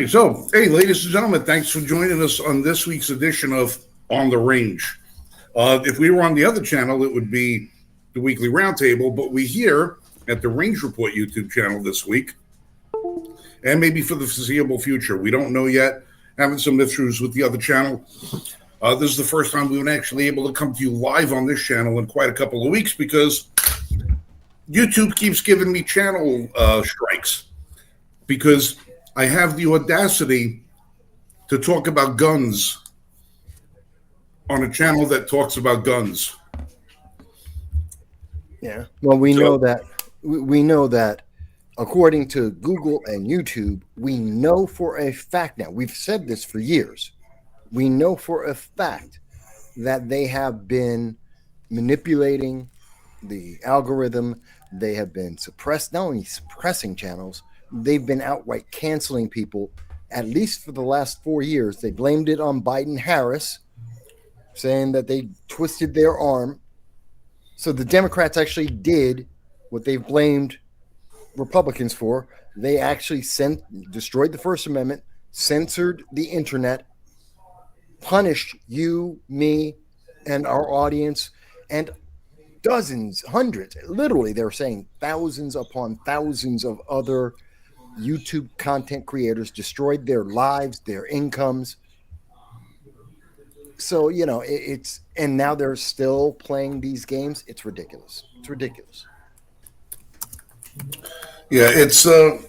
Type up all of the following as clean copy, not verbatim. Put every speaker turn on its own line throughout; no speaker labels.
So, hey, ladies and gentlemen, thanks for joining us on this week's edition of On the Range. If we were on the other channel, it would be the Weekly Roundtable, but we here at the Range Report YouTube channel this week, and maybe for the foreseeable future. We don't know yet. Having some issues with the other channel. This is the first time we were actually able to come to you live on this channel in quite a couple of weeks because YouTube keeps giving me channel strikes because I have the audacity to talk about guns on a channel that talks about guns.
Yeah. Well, we know that according to Google and YouTube, we know for a fact now, we've said this for years, we know for a fact that they have been manipulating the algorithm. They have been not only suppressing channels, they've been outright canceling people, at least for the last 4 years. They blamed it on Biden-Harris, saying that they twisted their arm. So the Democrats actually did what they've blamed Republicans for. They actually destroyed the First Amendment, censored the internet, punished you, me, and our audience, and dozens, hundreds, literally they're saying thousands upon thousands of other YouTube content creators, destroyed their lives, their incomes. So, and now they're still playing these games. It's ridiculous. It's ridiculous.
Yeah, it's a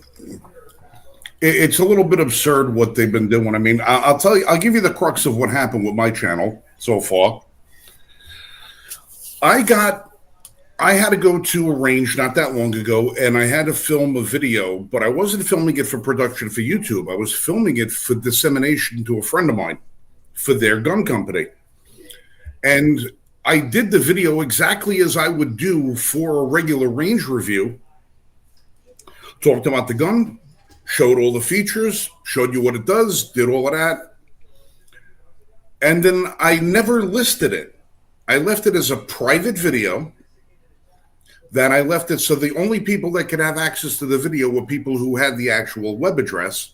little bit absurd what they've been doing. I mean, I'll tell you, I'll give you the crux of what happened with my channel so far. I had to go to a range not that long ago, and I had to film a video, but I wasn't filming it for production for YouTube. I was filming it for dissemination to a friend of mine for their gun company. And I did the video exactly as I would do for a regular range review. Talked about the gun, showed all the features, showed you what it does, did all of that. And then I never listed it. I left it as a private video. That I left it so the only people that could have access to the video were people who had the actual web address.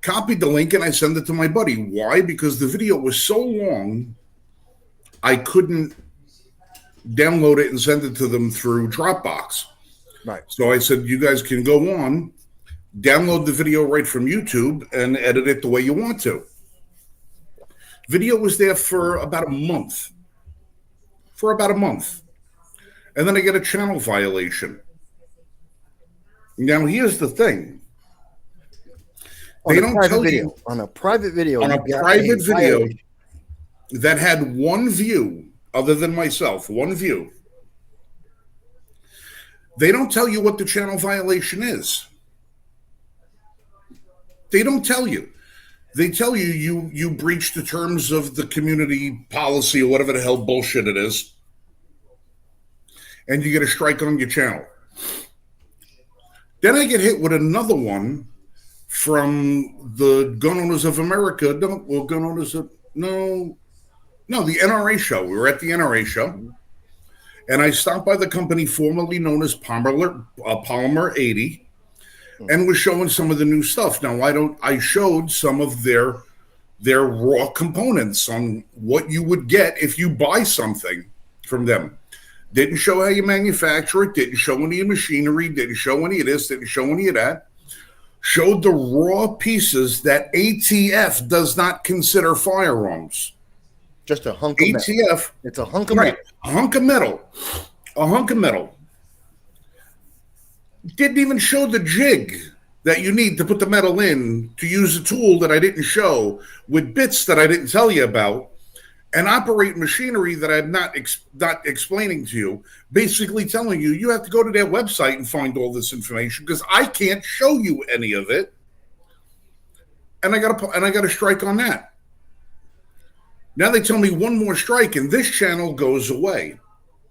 Copied the link and I sent it to my buddy. Why? Because the video was so long, I couldn't download it and send it to them through Dropbox.
Right.
So I said, you guys can go on, download the video right from YouTube and edit it the way you want to. Video was there for about a month. And then I get a channel violation. Now, here's the thing. They don't tell you
on a private video
that had one view, other than myself, one view. They don't tell you what the channel violation is. They don't tell you. They tell you you breached the terms of the community policy or whatever the hell bullshit it is. And you get a strike on your channel. Then I get hit with another one from the Gun Owners of America. The NRA show. We were at the NRA show. And I stopped by the company formerly known as Polymer 80 and was showing some of the new stuff. Now, I showed some of their raw components on what you would get if you buy something from them. Didn't show how you manufacture it, didn't show any machinery, didn't show any of this, didn't show any of that. Showed the raw pieces that ATF does not consider firearms.
Just a hunk of metal. It's a hunk of metal.
A hunk of metal. A hunk of metal. Didn't even show the jig that you need to put the metal in to use a tool that I didn't show with bits that I didn't tell you about. And operate machinery that I'm not explaining to you, basically telling you have to go to their website and find all this information because I can't show you any of it. And I got a strike on that. Now they tell me one more strike and this channel goes away.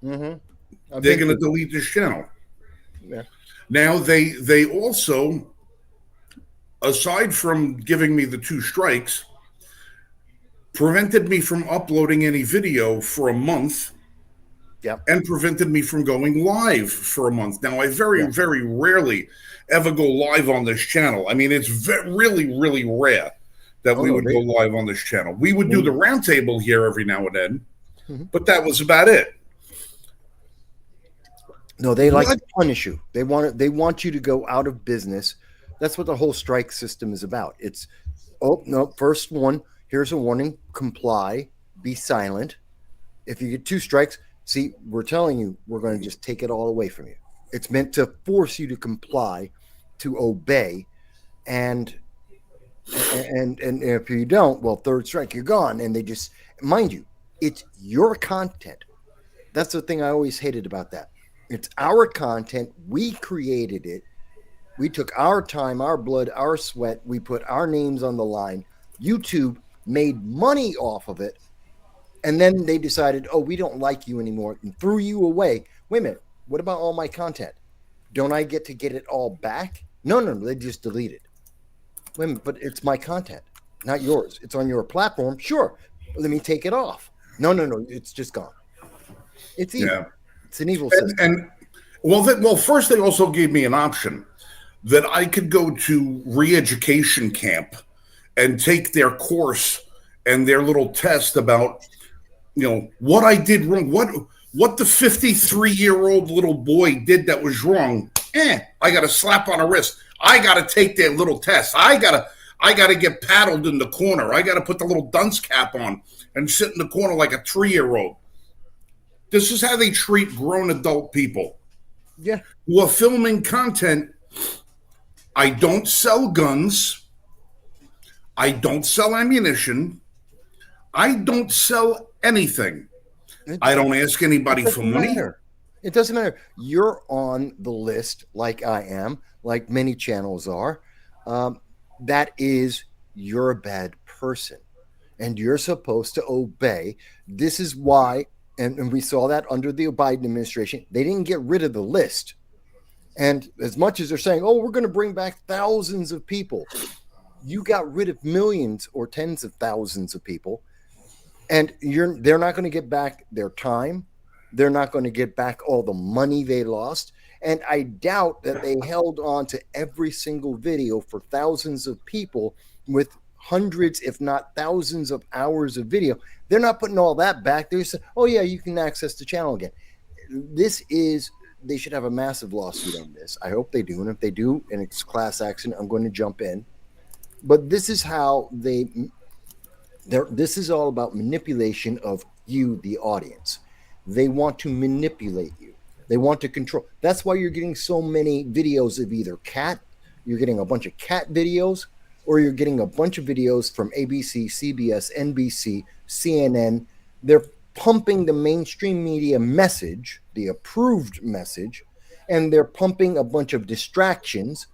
Mm-hmm. They're going to delete this channel. Yeah. Now they also, aside from giving me the 2 strikes, prevented me from uploading any video for a month
Yep.
and prevented me from going live for a month. Now, I
Yeah.
very rarely ever go live on this channel. I mean, it's really rare that
Oh
we
no,
would go live on this channel. We would do the roundtable here every now and then,
Mhm.
but that was about it.
No, they like
What?
to punish you. They want you to go out of business. That's what the whole strike system is about. It's, oh no, first one, here's a warning, comply, be silent. If you get 2 strikes, see, we're telling you we're going to just take it all away from you. It's meant to force you to comply, to obey, and and if you don't, well, 3rd strike, you're gone. And they just, mind you, it's your content. That's the thing I always hated about that. It's our content. We created it. We took our time, our blood, our sweat. We put our names on the line. YouTube made money off of it. And then they decided, oh, we don't like you anymore and threw you away. Wait a minute. What about all my content? Don't I get to get it all back? No. They just delete it. Wait a minute, but it's my content, not yours. It's on your platform. Sure. Let me take it off. No. It's just gone. It's evil.
Yeah.
It's an evil system.
And well, first they also gave me an option that I could go to re-education camp and take their course and their little test about, what I did wrong, what the 53-year-old little boy did that was wrong. I got a slap on the wrist. I got to take their little test. I got to get paddled in the corner. I got to put the little dunce cap on and sit in the corner like a 3-year-old. This is how they treat grown adult people.
Yeah.
Who are filming content. I don't sell guns. I don't sell ammunition. I don't sell anything. I don't ask anybody for money.
It doesn't matter. You're on the list, like I am, like many channels are. That is, you're a bad person, and you're supposed to obey. This is why, and we saw that under the Biden administration, they didn't get rid of the list. And as much as they're saying, oh, we're going to bring back thousands of people, you got rid of millions or tens of thousands of people. And they're not going to get back their time. They're not going to get back all the money they lost. And I doubt that they held on to every single video for thousands of people with hundreds, if not thousands of hours of video. They're not putting all that back. They're saying, oh, yeah, you can access the channel again. They should have a massive lawsuit on this. I hope they do. And if they do, and it's class action, I'm going to jump in. But this is how this is all about manipulation of you, the audience. They want to manipulate you. They want to control. That's why you're getting so many videos of either cat, you're getting a bunch of cat videos, or you're getting a bunch of videos from ABC, CBS, NBC, CNN. They're pumping the mainstream media message, the approved message, and they're pumping a bunch of distractions,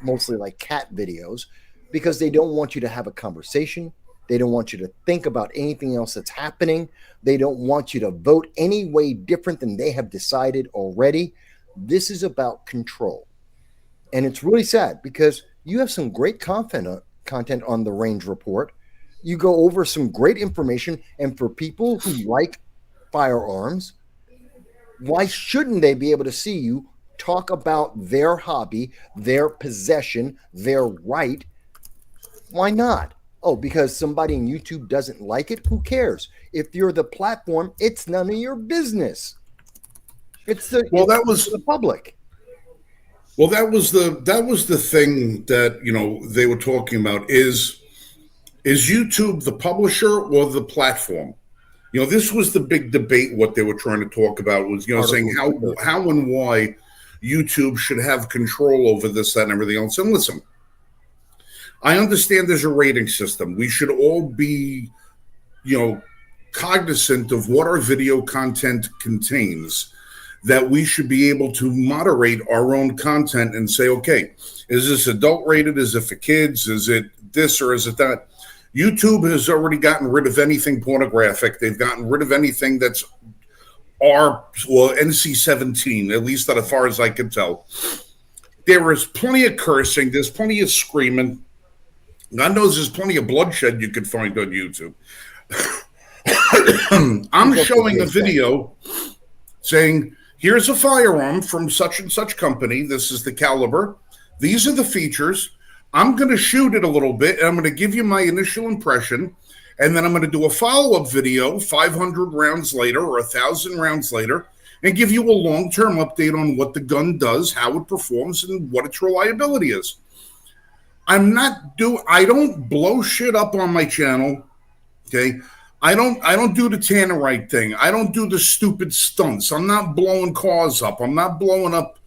mostly like cat videos, because they don't want you to have a conversation. They don't want you to think about anything else that's happening. They don't want you to vote any way different than they have decided already. This is about control. And it's really sad because you have some great content on the Range Report. You go over some great information. And for people who like firearms, why shouldn't they be able to see you talk about their hobby, their possession, their right? Why not? Oh, because somebody on YouTube doesn't like it? Who cares? If you're the platform, it's none of your business. It's the public.
Well, that was the thing that they were talking about is YouTube the publisher or the platform? This was the big debate. What they were trying to talk about was saying how and why YouTube should have control over this, that, and everything else. And listen, I understand there's a rating system. We should all be, cognizant of what our video content contains, that we should be able to moderate our own content and say, okay, is this adult rated? Is it for kids? Is it this or is it that? YouTube has already gotten rid of anything pornographic. They've gotten rid of anything that's NC-17, at least as far as I can tell. There is plenty of cursing. There's plenty of screaming. God knows there's plenty of bloodshed you could find on YouTube. I'm showing a video saying, here's a firearm from such and such company. This is the caliber. These are the features. I'm going to shoot it a little bit, and I'm going to give you my initial impression, and then I'm going to do a follow-up video 500 rounds later or 1,000 rounds later and give you a long-term update on what the gun does, how it performs, and what its reliability is. I don't blow shit up on my channel, okay? I don't do the Tannerite thing. I don't do the stupid stunts. I'm not blowing cars up. I'm not blowing up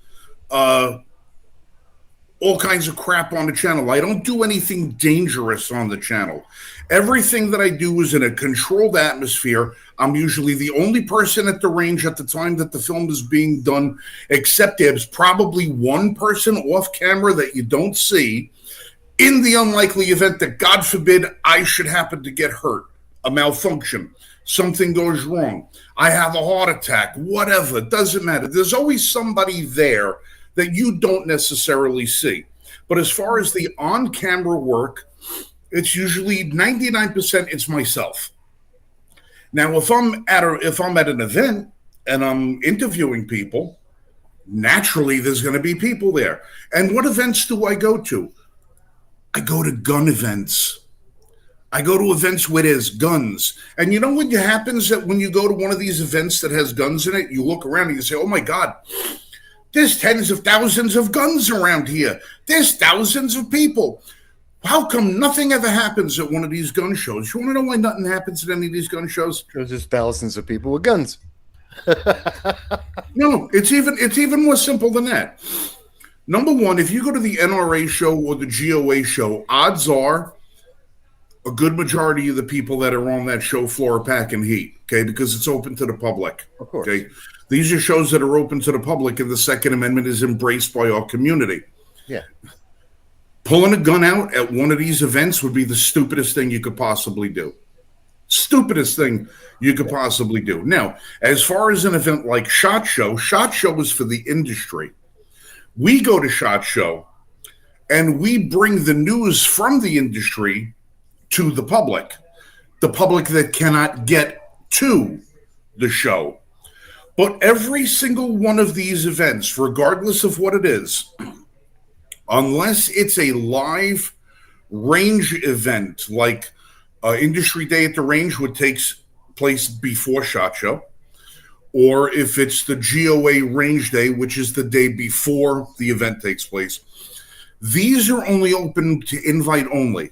all kinds of crap on the channel. I don't do anything dangerous on the channel. Everything that I do is in a controlled atmosphere. I'm usually the only person at the range at the time that the film is being done, except there's probably one person off camera that you don't see, in the unlikely event that, God forbid, I should happen to get hurt, a malfunction, something goes wrong, I have a heart attack, whatever, it doesn't matter. There's always somebody there that you don't necessarily see. But as far as the on-camera work, it's usually 99% it's myself. Now, if I'm at an event and I'm interviewing people, naturally there's going to be people there. And what events do I go to? I go to gun events. I go to events where there's guns. And you know what happens that when you go to one of these events that has guns in it, you look around and you say, oh my God, there's tens of thousands of guns around here. There's thousands of people. How come nothing ever happens at one of these gun shows? You want to know why nothing happens at any of these gun shows?
Because there's thousands of people with guns.
No, it's even more simple than that. Number one, if you go to the NRA show or the GOA show, odds are a good majority of the people that are on that show floor are packing heat, okay, because it's open to the public.
Of course.
Okay. These are shows that are open to the public, and the Second Amendment is embraced by our community.
Yeah.
Pulling a gun out at one of these events would be the stupidest thing you could possibly do. Stupidest thing you could possibly do. Now, as far as an event like SHOT Show is for the industry. We go to SHOT Show, and we bring the news from the industry to the public that cannot get to the show. But every single one of these events, regardless of what it is, unless it's a live range event like Industry Day at the Range, which takes place before SHOT Show, or if it's the GOA Range Day, which is the day before the event takes place, these are only open to invite only.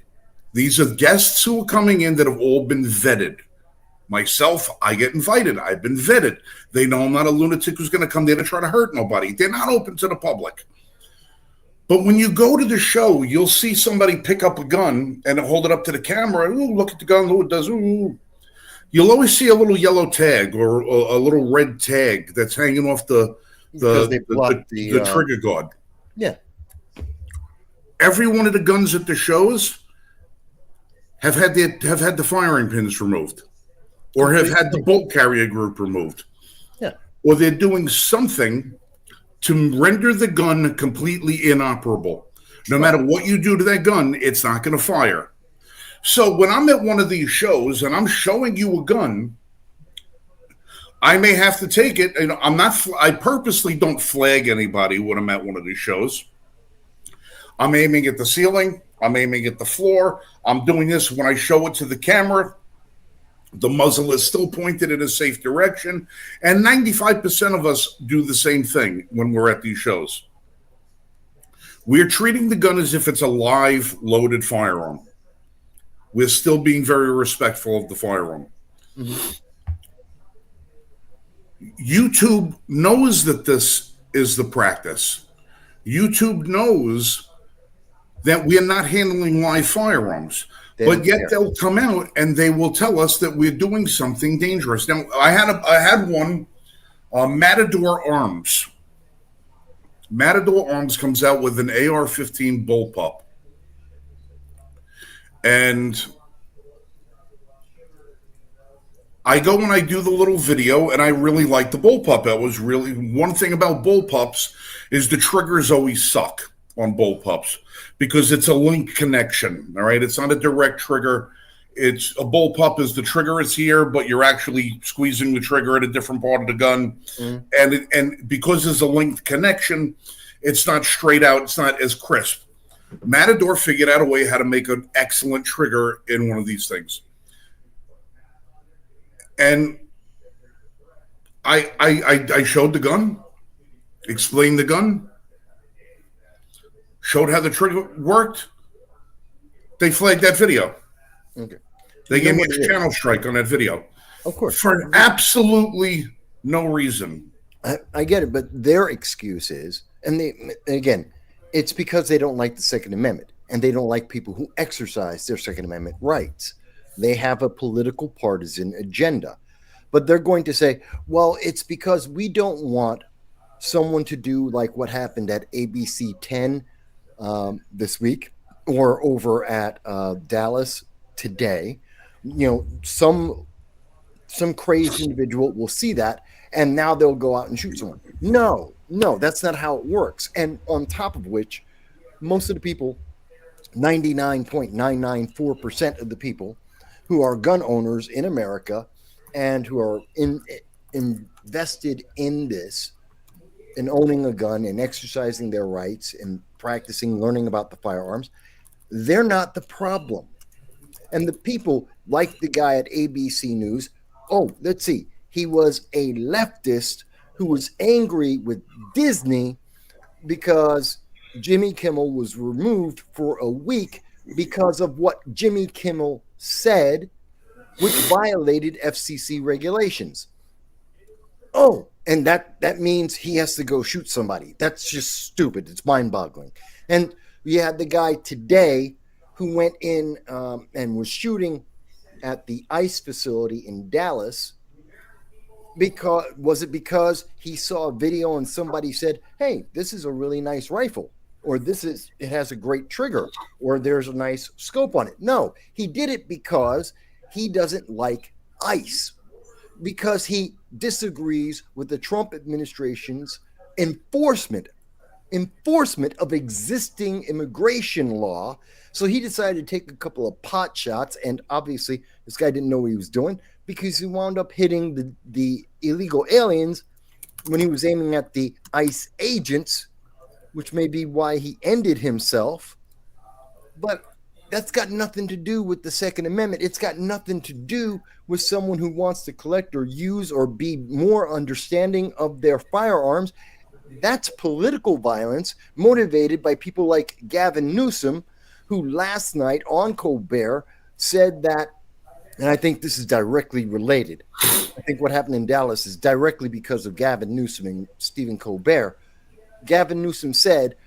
These are guests who are coming in that have all been vetted. Myself, I get invited. I've been vetted. They know I'm not a lunatic who's going to come there to try to hurt nobody. They're not open to the public. But when you go to the show, you'll see somebody pick up a gun and hold it up to the camera. Ooh, look at the gun. Ooh, it does. Ooh. You'll always see a little yellow tag or a little red tag that's hanging off the trigger guard.
Yeah.
Every one of the guns at the shows have had the firing pins removed, or have had the bolt carrier group removed.
Yeah.
Or they're doing something to render the gun completely inoperable. No matter what you do to that gun, it's not going to fire. So when I'm at one of these shows and I'm showing you a gun, I may have to take it. You know, I purposely don't flag anybody when I'm at one of these shows. I'm aiming at the ceiling. I'm aiming at the floor. I'm doing this when I show it to the camera. The muzzle is still pointed in a safe direction. And 95% of us do the same thing when we're at these shows. We're treating the gun as if it's a live, loaded firearm. We're still being very respectful of the firearm. Mm-hmm. YouTube knows that this is the practice. YouTube knows that we're not handling live firearms. But yet they'll come out and they will tell us that we're doing something dangerous. Now, I had one, Matador Arms. Matador Arms comes out with an AR-15 bullpup. And I go and I do the little video, and I really like the bullpup. That was really one thing about bullpups is the triggers always suck on bullpups because it's a link connection. All right, it's not a direct trigger. It's a bullpup is the trigger is here, but you're actually squeezing the trigger at a different part of the gun. And because there's a linked connection, it's not straight out. It's not as crisp. Matador figured out a way how to make an excellent trigger in one of these things. And I showed the gun, explained the gun, showed how the trigger worked. They flagged that video.
Okay.
They gave me a channel strike on that video.
Of course.
For absolutely no reason.
I get it, but their excuse is, and again, it's because they don't like the Second Amendment, and they don't like people who exercise their Second Amendment rights. They have a political partisan agenda. But they're going to say, well, it's because we don't want someone to do like what happened at ABC 10 this week, or over at Dallas today. You know, some crazed individual will see that, and now they'll go out and shoot someone. No, that's not how it works. And on top of which, most of the people, 99.994% of the people who are gun owners in America and who are invested in this, in owning a gun and exercising their rights and practicing, learning about the firearms, they're not the problem. And the people like the guy at ABC News, let's see, he was a leftist who was angry with Disney because Jimmy Kimmel was removed for a week because of what Jimmy Kimmel said, which violated FCC regulations. Oh, and that means he has to go shoot somebody. That's just stupid. It's mind-boggling. And we had the guy today who went in and was shooting at the ICE facility in Dallas. Was it because he saw a video and somebody said, hey, this is a really nice rifle, or it has a great trigger, or there's a nice scope on it? No, he did it because he doesn't like ICE, because he disagrees with the Trump administration's enforcement of existing immigration law. So he decided to take a couple of pot shots, and obviously this guy didn't know what he was doing, because he wound up hitting the illegal aliens when he was aiming at the ICE agents, which may be why he ended himself. But that's got nothing to do with the Second Amendment. It's got nothing to do with someone who wants to collect or use or be more understanding of their firearms. That's political violence motivated by people like Gavin Newsom, who last night on Colbert said that, and I think this is directly related. I think what happened in Dallas is directly because of Gavin Newsom and Stephen Colbert. Gavin Newsom said,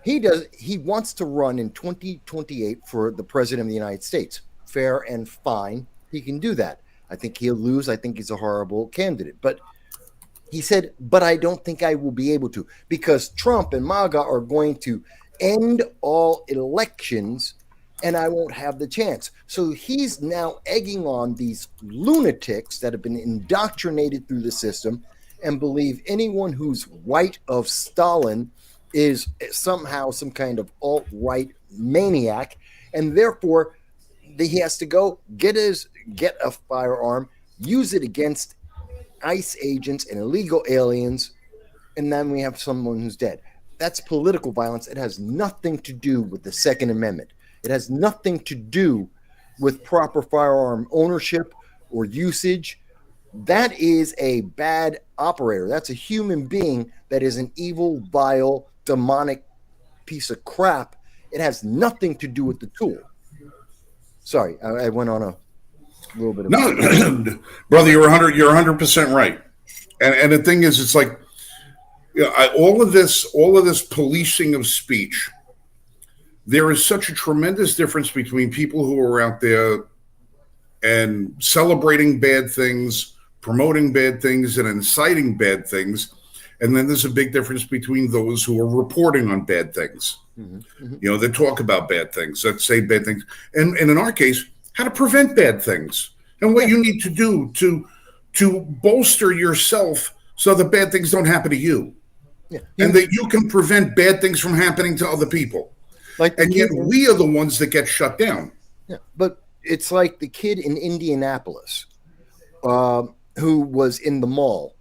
he wants to run in 2028 for the president of the United States. Fair and fine. He can do that. I think he'll lose. I think he's a horrible candidate. But he said, but I don't think I will be able to, because Trump and MAGA are going to end all elections and I won't have the chance. So he's now egging on these lunatics that have been indoctrinated through the system and believe anyone who's white of Stalin is somehow some kind of alt-right maniac, and therefore he has to go get a firearm, use it against ICE agents and illegal aliens, and then we have someone who's dead. That's political violence. It has nothing to do with the Second Amendment. It has nothing to do with proper firearm ownership or usage. That is a bad operator. That's a human being that is an evil, vile, demonic piece of crap. It has nothing to do with the tool. Sorry, I went on a little bit of
no, brother. You're 100% right. And the thing is, it's like, all of this policing of speech. There is such a tremendous difference between people who are out there and celebrating bad things, promoting bad things, and inciting bad things. And then there's a big difference between those who are reporting on bad things. Mm-hmm. That talk about bad things, that say bad things. And in our case, how to prevent bad things and what you need to do to bolster yourself so that bad things don't happen to you. Yeah. And that you can prevent bad things from happening to other people. And yet we are the ones that get shut down.
Yeah, but It's like the kid in Indianapolis who was in the mall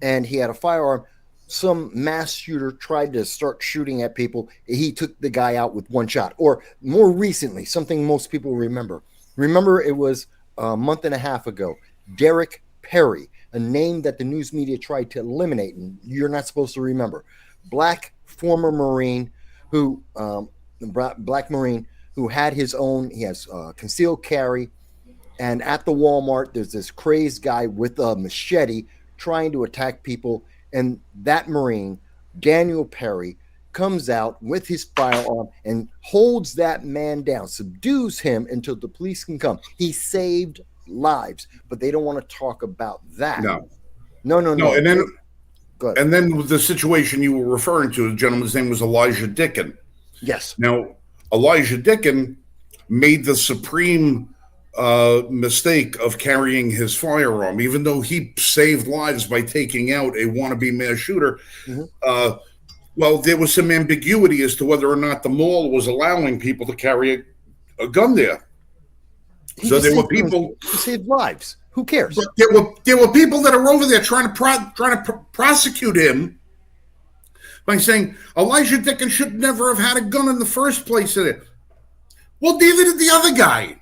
and he had a firearm. Some mass shooter tried to start shooting at people. He took the guy out with one shot. Or more recently, something most people remember. Remember, it was a month and a half ago. Derek Perry, a name that the news media tried to eliminate, and you're not supposed to remember. Black former Marine who, Black Marine who had his own. He has concealed carry. And at the Walmart, there's this crazed guy with a machete trying to attack people. And that Marine, Daniel Perry, comes out with his firearm and holds that man down, subdues him until the police can come. He saved lives, but they don't want to talk about that.
No.
No.
And then with the situation you were referring to, the gentleman's name was Elijah Dickin.
Yes.
Now, Elijah Dickin made the supreme mistake of carrying his firearm, even though he saved lives by taking out a wannabe mass shooter. Mm-hmm. Well, there was some ambiguity as to whether or not the mall was allowing people to carry a gun there. So there were people
who saved lives. Who cares?
But there were people that are over there trying to prosecute him by saying Elijah Dickin should never have had a gun in the first place. Well, neither did the other guy.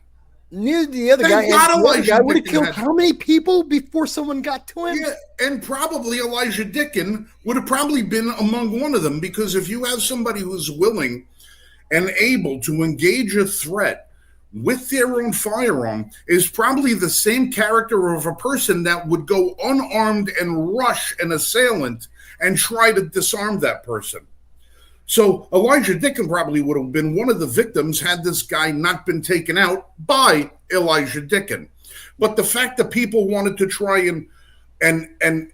Neither the other guy. The guy would have killed how many people before someone got to him?
Yeah, and probably Elijah Dickin would have probably been among one of them, because if you have somebody who's willing and able to engage a threat with their own firearm, is probably the same character of a person that would go unarmed and rush an assailant and try to disarm that person. So Elijah Dickin probably would have been one of the victims had this guy not been taken out by Elijah Dickin. But the fact that people wanted to try and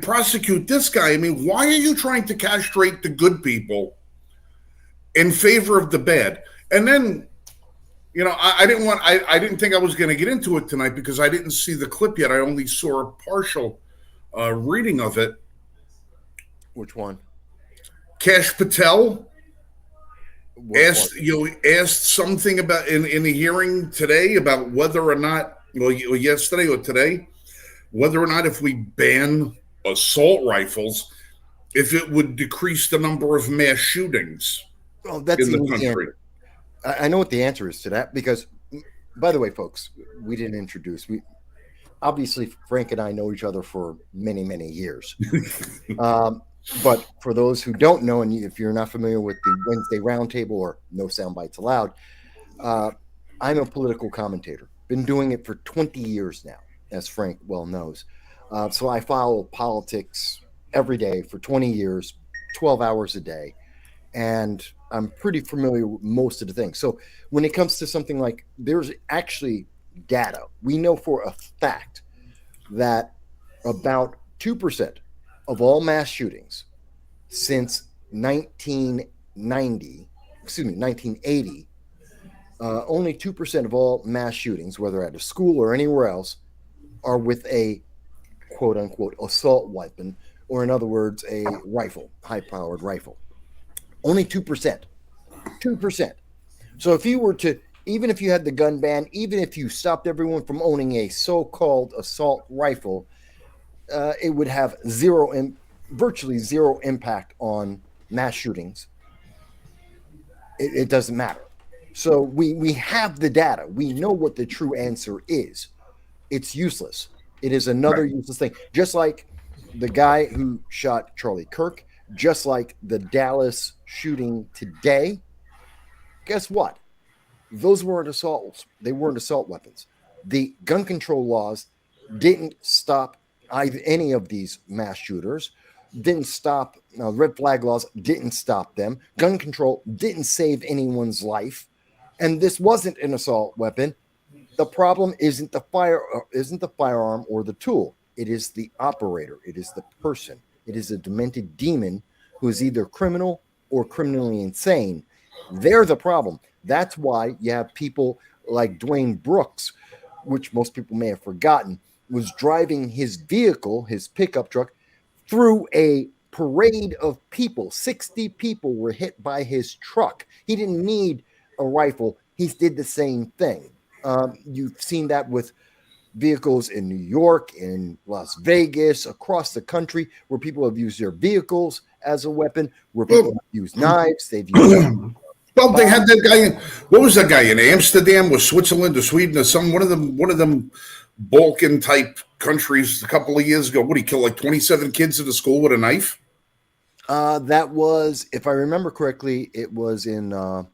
prosecute this guy, I mean, why are you trying to castrate the good people in favor of the bad? And then, you know, I didn't think I was going to get into it tonight because I didn't see the clip yet. I only saw a partial reading of it.
Which one?
Cash Patel asked something about in the hearing today about whether or not, well, yesterday or today, whether or not if we ban assault rifles, if it would decrease the number of mass shootings in the country.
I know what the answer is to that because, by the way, folks, we didn't introduce. Obviously, Frank and I know each other for many, many years. But for those who don't know, and if you're not familiar with the Wednesday Roundtable or No Soundbites Allowed, I'm a political commentator. Been doing it for 20 years now, as Frank well knows. So I follow politics every day for 20 years, 12 hours a day. And I'm pretty familiar with most of the things. So when it comes to something like, there's actually data. We know for a fact that about 2% of all mass shootings since 1980, only 2% of all mass shootings, whether at a school or anywhere else, are with a quote unquote assault weapon, or in other words, a rifle, high powered rifle. Only 2%. 2%. So if you were to, even if you had the gun ban, even if you stopped everyone from owning a so-called assault rifle, it would have virtually zero impact on mass shootings. It doesn't matter. So we have the data. We know what the true answer is. It's useless. It is another useless thing. Just like the guy who shot Charlie Kirk, just like the Dallas shooting today. Guess what? Those weren't assaults. They weren't assault weapons. The gun control laws didn't stop any of these mass shooters. Didn't stop. Red flag laws didn't stop them. Gun control didn't save anyone's life. And this wasn't an assault weapon. The problem isn't the firearm or the tool. It is the operator. It is the person. It is a demented demon who is either criminal or criminally insane. They're the problem. That's why you have people like Dwayne Brooks, which most people may have forgotten, was driving his vehicle, his pickup truck, through a parade of people. 60 people were hit by his truck. He didn't need a rifle. He did the same thing. You've seen that with vehicles in New York, in Las Vegas, across the country, where people have used their vehicles as a weapon, where people have used knives, they've used.
Well, they had that guy in, what was that guy in Amsterdam or Switzerland or Sweden or some one of them Balkan type countries a couple of years ago. What, he killed like 27 kids at a school with a knife?
That was, if I remember correctly, it was in
Norway.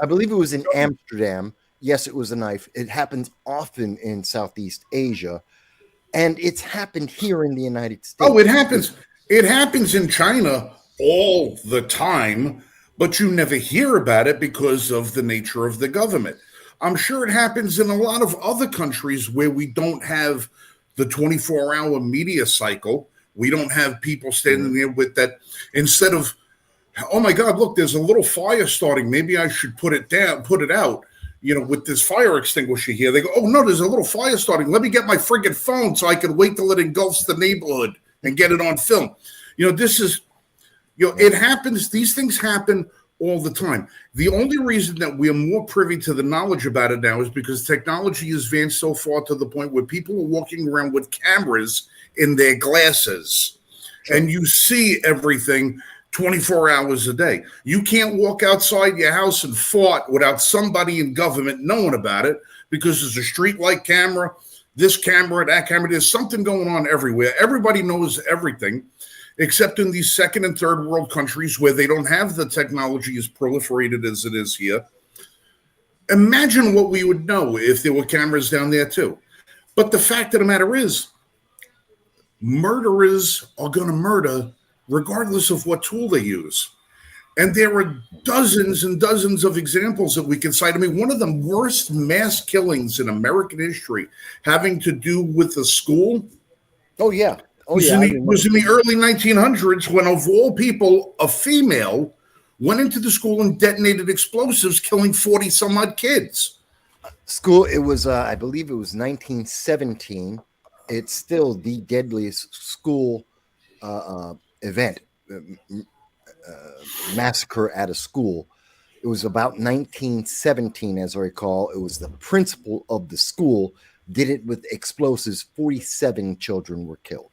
I believe it was in Amsterdam. Yes, it was a knife. It happens often in Southeast Asia, and it's happened here in the United States.
Oh, it happens. It happens in China all the time, but you never hear about it because of the nature of the government. I'm sure it happens in a lot of other countries where we don't have the 24-hour media cycle. We don't have people standing there with that. Instead of, oh my God, look, there's a little fire starting. Maybe I should put it out, with this fire extinguisher here. They go, oh no, there's a little fire starting. Let me get my friggin' phone so I can wait till it engulfs the neighborhood and get it on film. This is, it happens. These things happen all the time. The only reason that we are more privy to the knowledge about it now is because technology has advanced so far to the point where people are walking around with cameras in their glasses, and you see everything 24 hours a day. You can't walk outside your house and fart without somebody in government knowing about it, because there's a street light camera, this camera, that camera. There's something going on everywhere. Everybody knows everything, except in these second and third world countries where they don't have the technology as proliferated as it is here. Imagine what we would know if there were cameras down there too. But the fact of the matter is, murderers are going to murder regardless of what tool they use. And there are dozens and dozens of examples that we can cite. I mean, one of the worst mass killings in American history having to do with a school.
Oh, yeah.
Was in the early 1900s when, of all people, a female went into the school and detonated explosives, killing 40 some odd kids.
It was, I believe it was 1917. It's still the deadliest school event, massacre at a school. It was about 1917, as I recall. It was the principal of the school did it with explosives. 47 children were killed.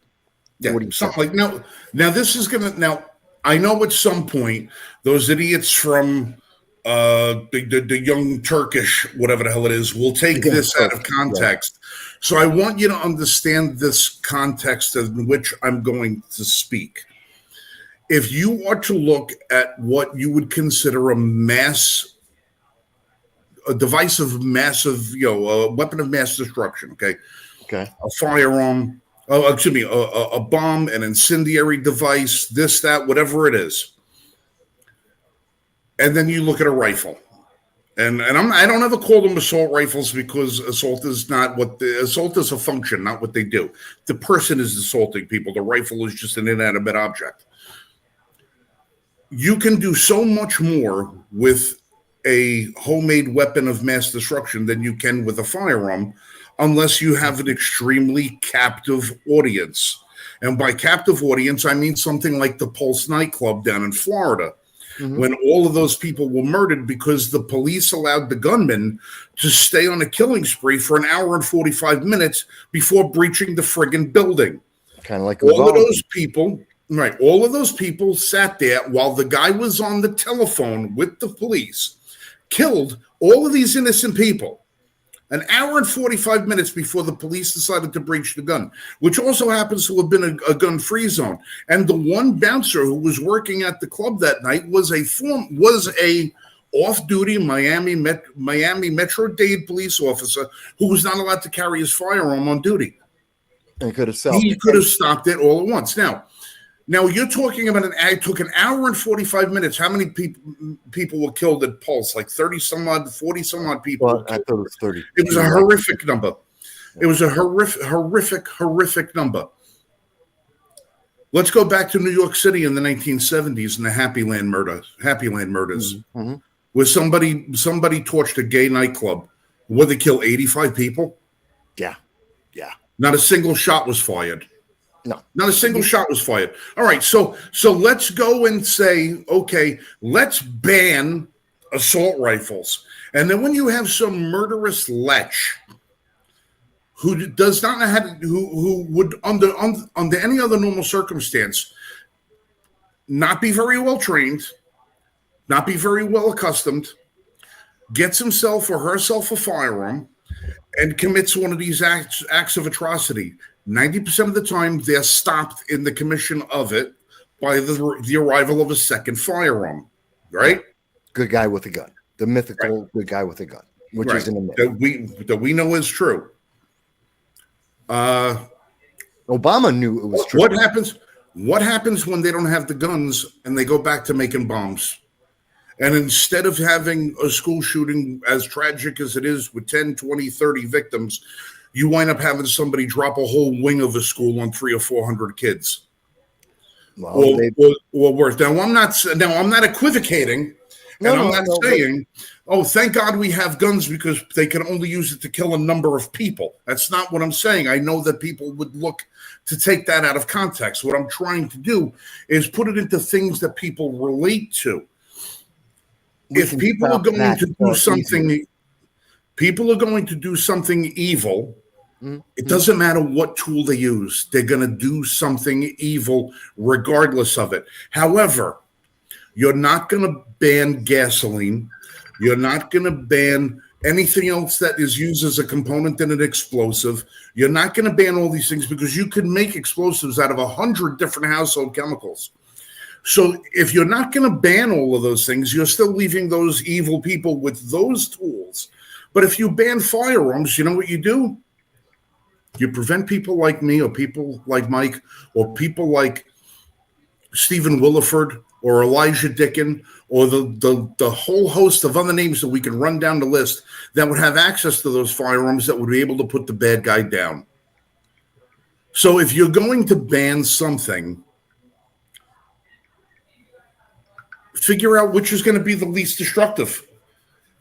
Yeah, something like now this is gonna I know at some point those idiots from the young Turkish, whatever the hell it is, will take this out of context. Yeah. So I want you to understand this context in which I'm going to speak. If you are to look at what you would consider a device of massive, a weapon of mass destruction, okay, a firearm, a bomb, an incendiary device, this, that, whatever it is, and then you look at a rifle. And I don't ever call them assault rifles, because assault is a function, not what they do. The person is assaulting people. The rifle is just an inanimate object. You can do so much more with a homemade weapon of mass destruction than you can with a firearm, unless you have an extremely captive audience. And by captive audience, I mean something like the Pulse nightclub down in Florida. Mm-hmm. When all of those people were murdered because the police allowed the gunman to stay on a killing spree for an hour and 45 minutes before breaching the friggin' building.
Kind of like
all of those people sat there while the guy was on the telephone with the police, killed all of these innocent people an hour and 45 minutes before the police decided to breach the gun, which also happens to have been a gun-free zone. And the one bouncer who was working at the club that night was a off-duty Miami Metro-Dade police officer who was not allowed to carry his firearm on duty.
And he could
have stopped it all at once. Now you're talking about it took an hour and 45 minutes. How many people were killed at Pulse? Like 30 some odd, 40 some odd people.
Well, I thought it was 30.
It was a horrific number. It was a horrific number. Let's go back to New York City in the 1970s and the Happy Land murders, mm-hmm. where somebody torched a gay nightclub. Would they kill 85 people?
Yeah.
Not a single shot was fired.
No.
Not a single shot was fired. All right, so let's go and say, okay, let's ban assault rifles. And then when you have some murderous lech who does not know how to, who would under any other normal circumstance not be very well trained, not be very well accustomed, gets himself or herself a firearm, and commits one of these acts of atrocity, 90% of the time they're stopped in the commission of it by the arrival of a second firearm, right?
Good guy with a gun, the mythical good guy with a gun, which is in a myth.
That we know is true.
Obama knew it was true.
What happens when they don't have the guns and they go back to making bombs? And instead of having a school shooting as tragic as it is with 10, 20, 30 victims, you wind up having somebody drop a whole wing of a school on 300 or 400 kids. Well, or worse. Now I'm not equivocating, and I'm not saying, oh, thank God we have guns because they can only use it to kill a number of people. That's not what I'm saying. I know that people would look to take that out of context. What I'm trying to do is put it into things that people relate to. If people are going to do something, people are going to do something evil. It doesn't matter what tool they use. They're going to do something evil regardless of it. However, you're not going to ban gasoline. You're not going to ban anything else that is used as a component in an explosive. You're not going to ban all these things because you can make explosives out of 100 different household chemicals. So if you're not going to ban all of those things, you're still leaving those evil people with those tools. But if you ban firearms, you know what you do? You prevent people like me or people like Mike or people like Stephen Williford or Elijah Dickin or the whole host of other names that we can run down the list that would have access to those firearms that would be able to put the bad guy down. So if you're going to ban something, figure out which is going to be the least destructive.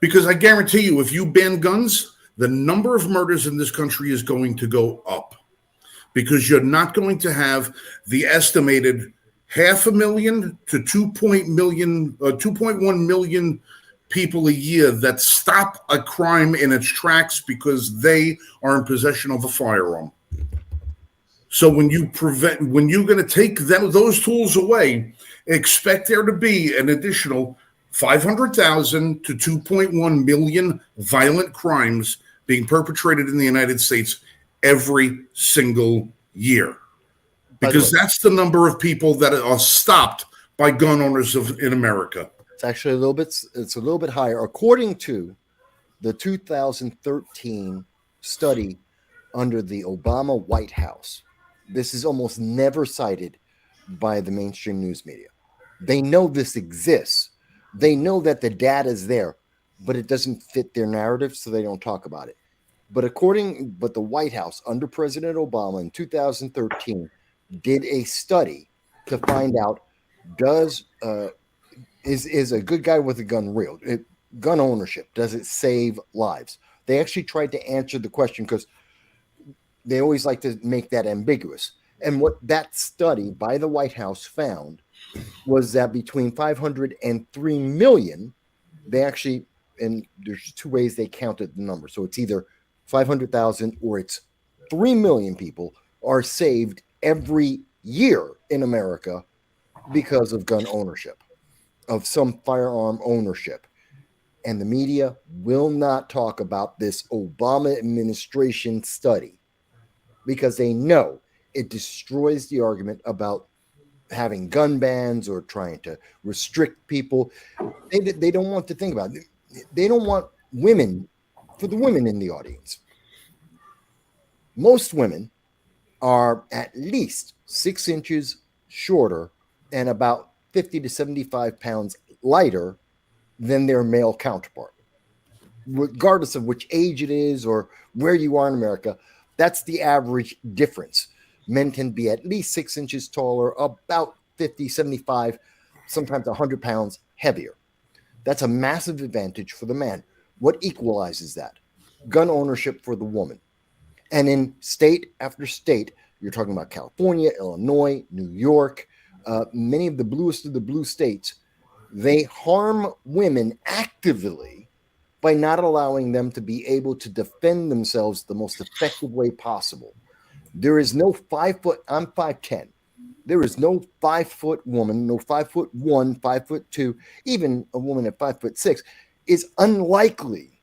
Because I guarantee you, if you ban guns, the number of murders in this country is going to go up. Because you're not going to have the estimated 500,000 to 2.1 million people a year that stop a crime in its tracks because they are in possession of a firearm. So when you're going to take those tools away, expect there to be an additional 500,000 to 2.1 million violent crimes being perpetrated in the United States every single year. Because that's the number of people that are stopped by gun owners in America.
It's actually a little bit higher. According to the 2013 study under the Obama White House, this is almost never cited by the mainstream news media. They know this exists. They know that the data is there, but it doesn't fit their narrative, so they don't talk about it. But the White House under President Obama in 2013 did a study to find out is a good guy with a gun real? Gun ownership, does it save lives? They actually tried to answer the question because they always like to make that ambiguous. And what that study by the White House found was that between 500 and 3 million, they actually, and there's two ways they counted the number. So it's either 500,000 or it's 3 million people are saved every year in America because of gun ownership, of some firearm ownership. And the media will not talk about this Obama administration study because they know it destroys the argument about having gun bans or trying to restrict people. They don't want to think about it. They don't want women, for the women in the audience. Most women are at least 6 inches shorter and about 50 to 75 pounds lighter than their male counterpart. Regardless of which age it is or where you are in America, that's the average difference. Men can be at least 6 inches taller, about 50, 75, sometimes 100 pounds heavier. That's a massive advantage for the man. What equalizes that? Gun ownership for the woman. And in state after state, you're talking about California, Illinois, New York, many of the bluest of the blue states, They harm women actively by not allowing them to be able to defend themselves the most effective way possible. There is no 5 foot, I'm 5'10. There is no 5 foot woman, no 5'1", 5'2", even a woman at 5'6" is unlikely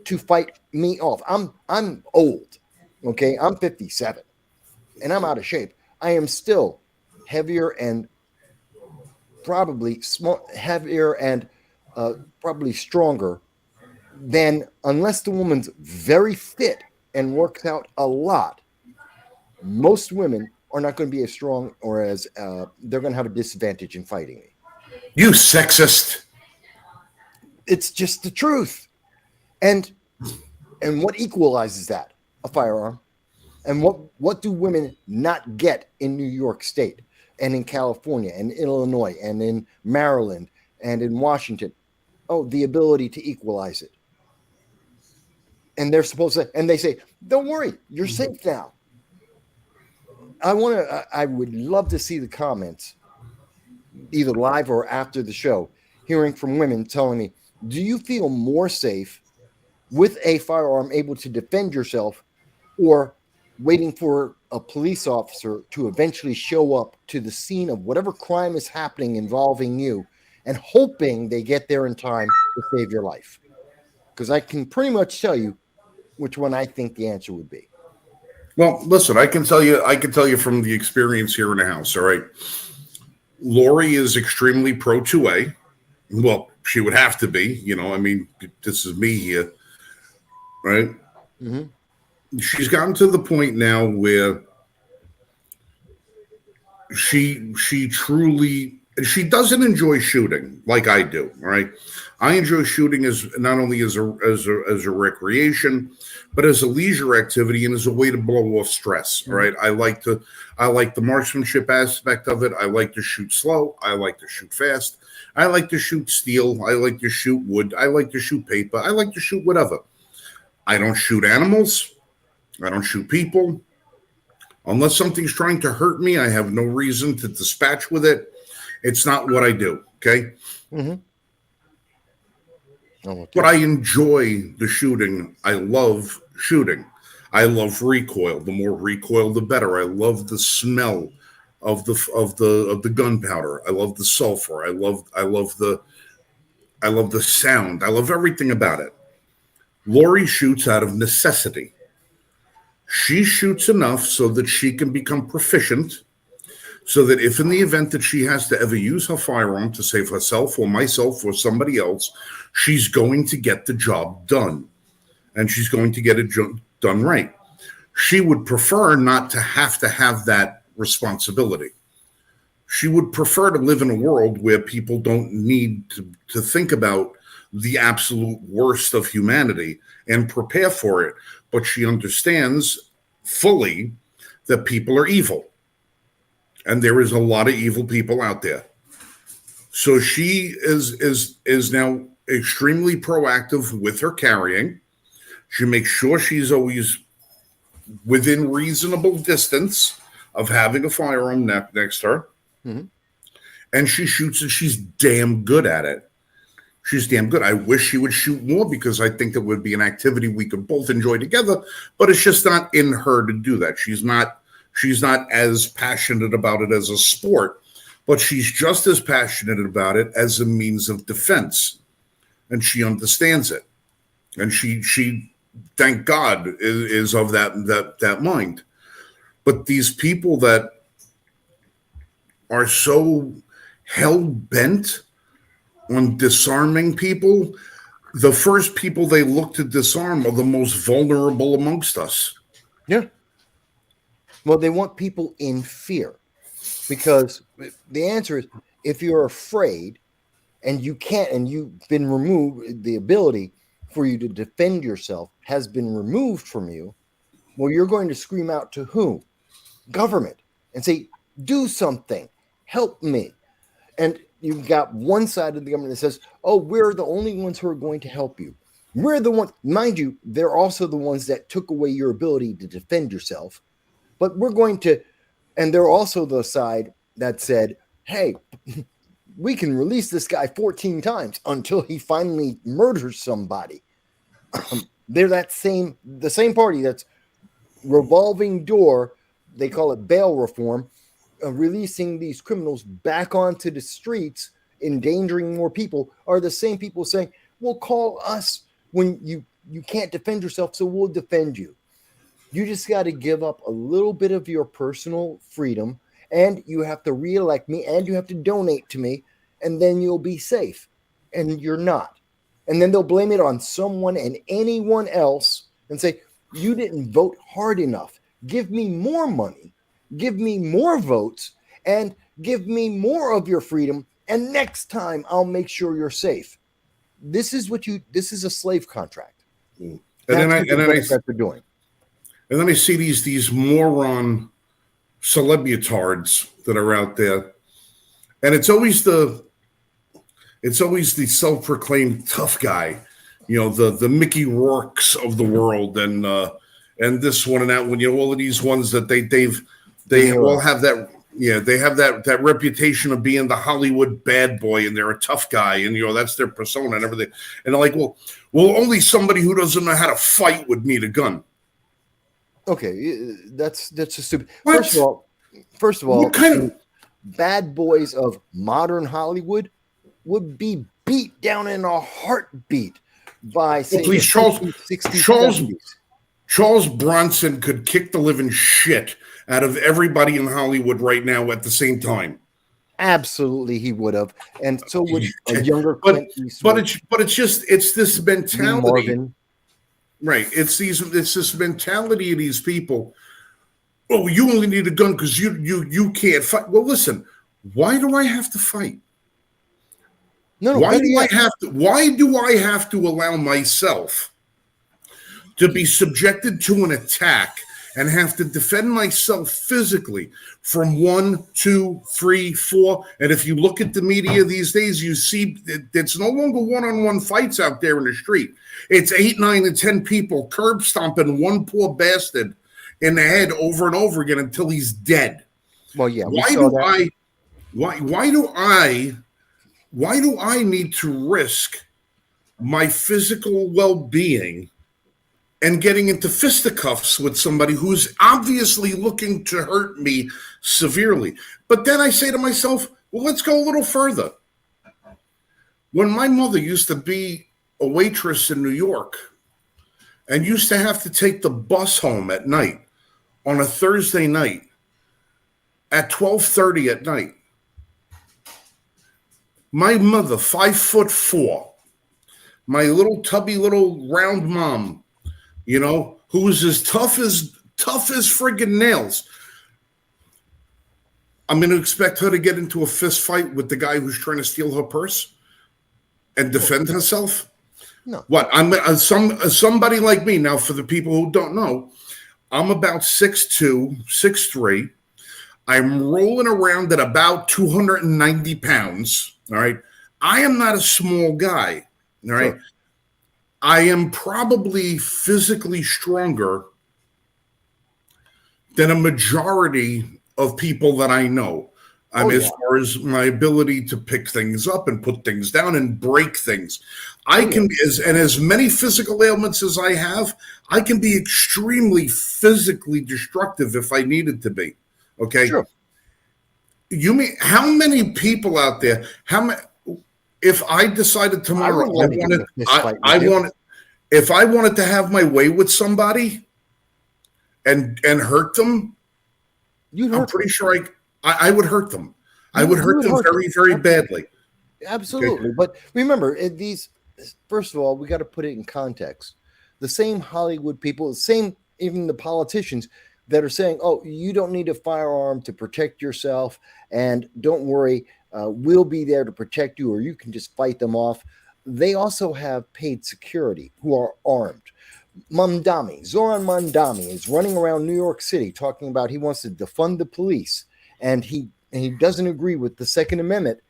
to fight me off. I'm old, okay? I'm 57 and I'm out of shape. I am still heavier and heavier and probably stronger than, unless the woman's very fit and works out a lot, most women are not going to be as strong, or as they're going to have a disadvantage in fighting me.
You sexist.
It's just the truth. And what equalizes that? A firearm. And what do women not get in New York State and in California and Illinois and in Maryland and in Washington? Oh, the ability to equalize it. And they're supposed to, and they say, don't worry, you're safe now. I would love to see the comments, either live or after the show, hearing from women telling me, do you feel more safe with a firearm able to defend yourself, or waiting for a police officer to eventually show up to the scene of whatever crime is happening involving you and hoping they get there in time to save your life? Because I can pretty much tell you which one I think the answer would be.
Well, listen, I can tell you from the experience here in the house, all right? Lori is extremely pro 2A. Well, she would have to be, I mean, this is me here, right? Mm-hmm. She's gotten to the point now where she doesn't enjoy shooting like I do, right? I enjoy shooting as not only as a recreation, but as a leisure activity and as a way to blow off stress. Mm-hmm. Right? I like the marksmanship aspect of it. I like to shoot slow. I like to shoot fast. I like to shoot steel. I like to shoot wood. I like to shoot paper. I like to shoot whatever. I don't shoot animals. I don't shoot people. Unless something's trying to hurt me, I have no reason to dispatch with it. It's not what I do, okay? Mm-hmm. But I enjoy the shooting. I love shooting. I love recoil. The more recoil, the better. I love the smell of the gunpowder. I love the sulfur. I love the sound. I love everything about it. Lori shoots out of necessity. She shoots enough so that she can become proficient, so that if in the event that she has to ever use her firearm to save herself or myself or somebody else, she's going to get the job done, and she's going to get it done right. She would prefer not to have that responsibility. She would prefer to live in a world where people don't need to think about the absolute worst of humanity and prepare for it. But she understands fully that people are evil. And there is a lot of evil people out there. So she is now extremely proactive with her carrying. She makes sure she's always within reasonable distance of having a firearm next to her. Mm-hmm. And she shoots, and she's damn good at it. She's damn good. I wish she would shoot more, because I think it would be an activity we could both enjoy together, but it's just not in her to do that. She's not as passionate about it as a sport, but she's just as passionate about it as a means of defense. And she understands it. And she thank God, is of that mind. But these people that are so hell-bent on disarming people, the first people they look to disarm are the most vulnerable amongst us.
Yeah. Well, they want people in fear, because the answer is, if you're afraid and you can't, and you've been removed, the ability for you to defend yourself has been removed from you, well, you're going to scream out to whom? Government, and say, do something, help me. And you've got one side of the government that says, oh, we're the only ones who are going to help you. We're the ones, mind you, they're also the ones that took away your ability to defend yourself. But we're going to, and they're also the side that said, hey, we can release this guy 14 times until he finally murders somebody. They're the same party that's revolving door. They call it bail reform, releasing these criminals back onto the streets, endangering more people, are the same people saying, well, call us when you can't defend yourself, so we'll defend you. You just got to give up a little bit of your personal freedom, and you have to reelect me, and you have to donate to me, and then you'll be safe. And you're not. And then they'll blame it on someone and anyone else and say, you didn't vote hard enough. Give me more money, give me more votes, and give me more of your freedom. And next time I'll make sure you're safe. This is a slave contract.
And then I
they're doing.
And then I see these moron celebutards that are out there, and it's always the self-proclaimed tough guy, the Mickey Rourkes of the world, and this one and that one, all of these ones that they all have that. Yeah, they have that reputation of being the Hollywood bad boy, and they're a tough guy, and that's their persona and everything. And they're like, well, only somebody who doesn't know how to fight would need a gun.
Okay, that's just stupid.
What?
First of all,
what kind of
bad boys of modern Hollywood would be beat down in a heartbeat by say
Charles Bronson could kick the living shit out of everybody in Hollywood right now at the same time.
Absolutely, he would have, and so would a younger Clint Eastwood.
But it's this mentality, right? It's this mentality of these people. Oh, you only need a gun because you can't fight. Well, listen, why do I have to fight?
No,
why do I have to allow myself to be subjected to an attack and have to defend myself physically from 1, 2, 3, 4? And if you look at the media these days, you see it's no longer one-on-one fights out there in the street. It's 8, 9, and 10 people curb stomping one poor bastard in the head over and over again until he's dead.
Well, yeah.
Why do I need to risk my physical well-being and getting into fisticuffs with somebody who's obviously looking to hurt me severely? But then I say to myself, well, let's go a little further. When my mother used to be a waitress in New York and used to have to take the bus home at night on a Thursday night at 12:30 at night, my mother, 5'4", my little tubby little round mom, who was as tough as friggin' nails. I'm going to expect her to get into a fist fight with the guy who's trying to steal her purse and defend herself?
No.
What? I'm somebody like me. Now, for the people who don't know, I'm about 6'2", 6'3". I'm rolling around at about 290 pounds. All right. I am not a small guy. All right. Sure. I am probably physically stronger than a majority of people that I know. As far as my ability to pick things up and put things down and break things. I can, as many physical ailments as I have, I can be extremely physically destructive if I needed to be. Okay.
Sure.
You mean how many people out there? If I decided tomorrow if I wanted to have my way with somebody and hurt them, I'm pretty sure I would hurt them. I would hurt them very, very badly.
Absolutely. Okay. But remember, first of all, we got to put it in context. The same Hollywood people, even the politicians that are saying, oh, you don't need a firearm to protect yourself, and don't worry, we'll be there to protect you, or you can just fight them off. They also have paid security who are armed. Zohran Mamdani is running around New York City talking about he wants to defund the police, and he doesn't agree with the Second Amendment.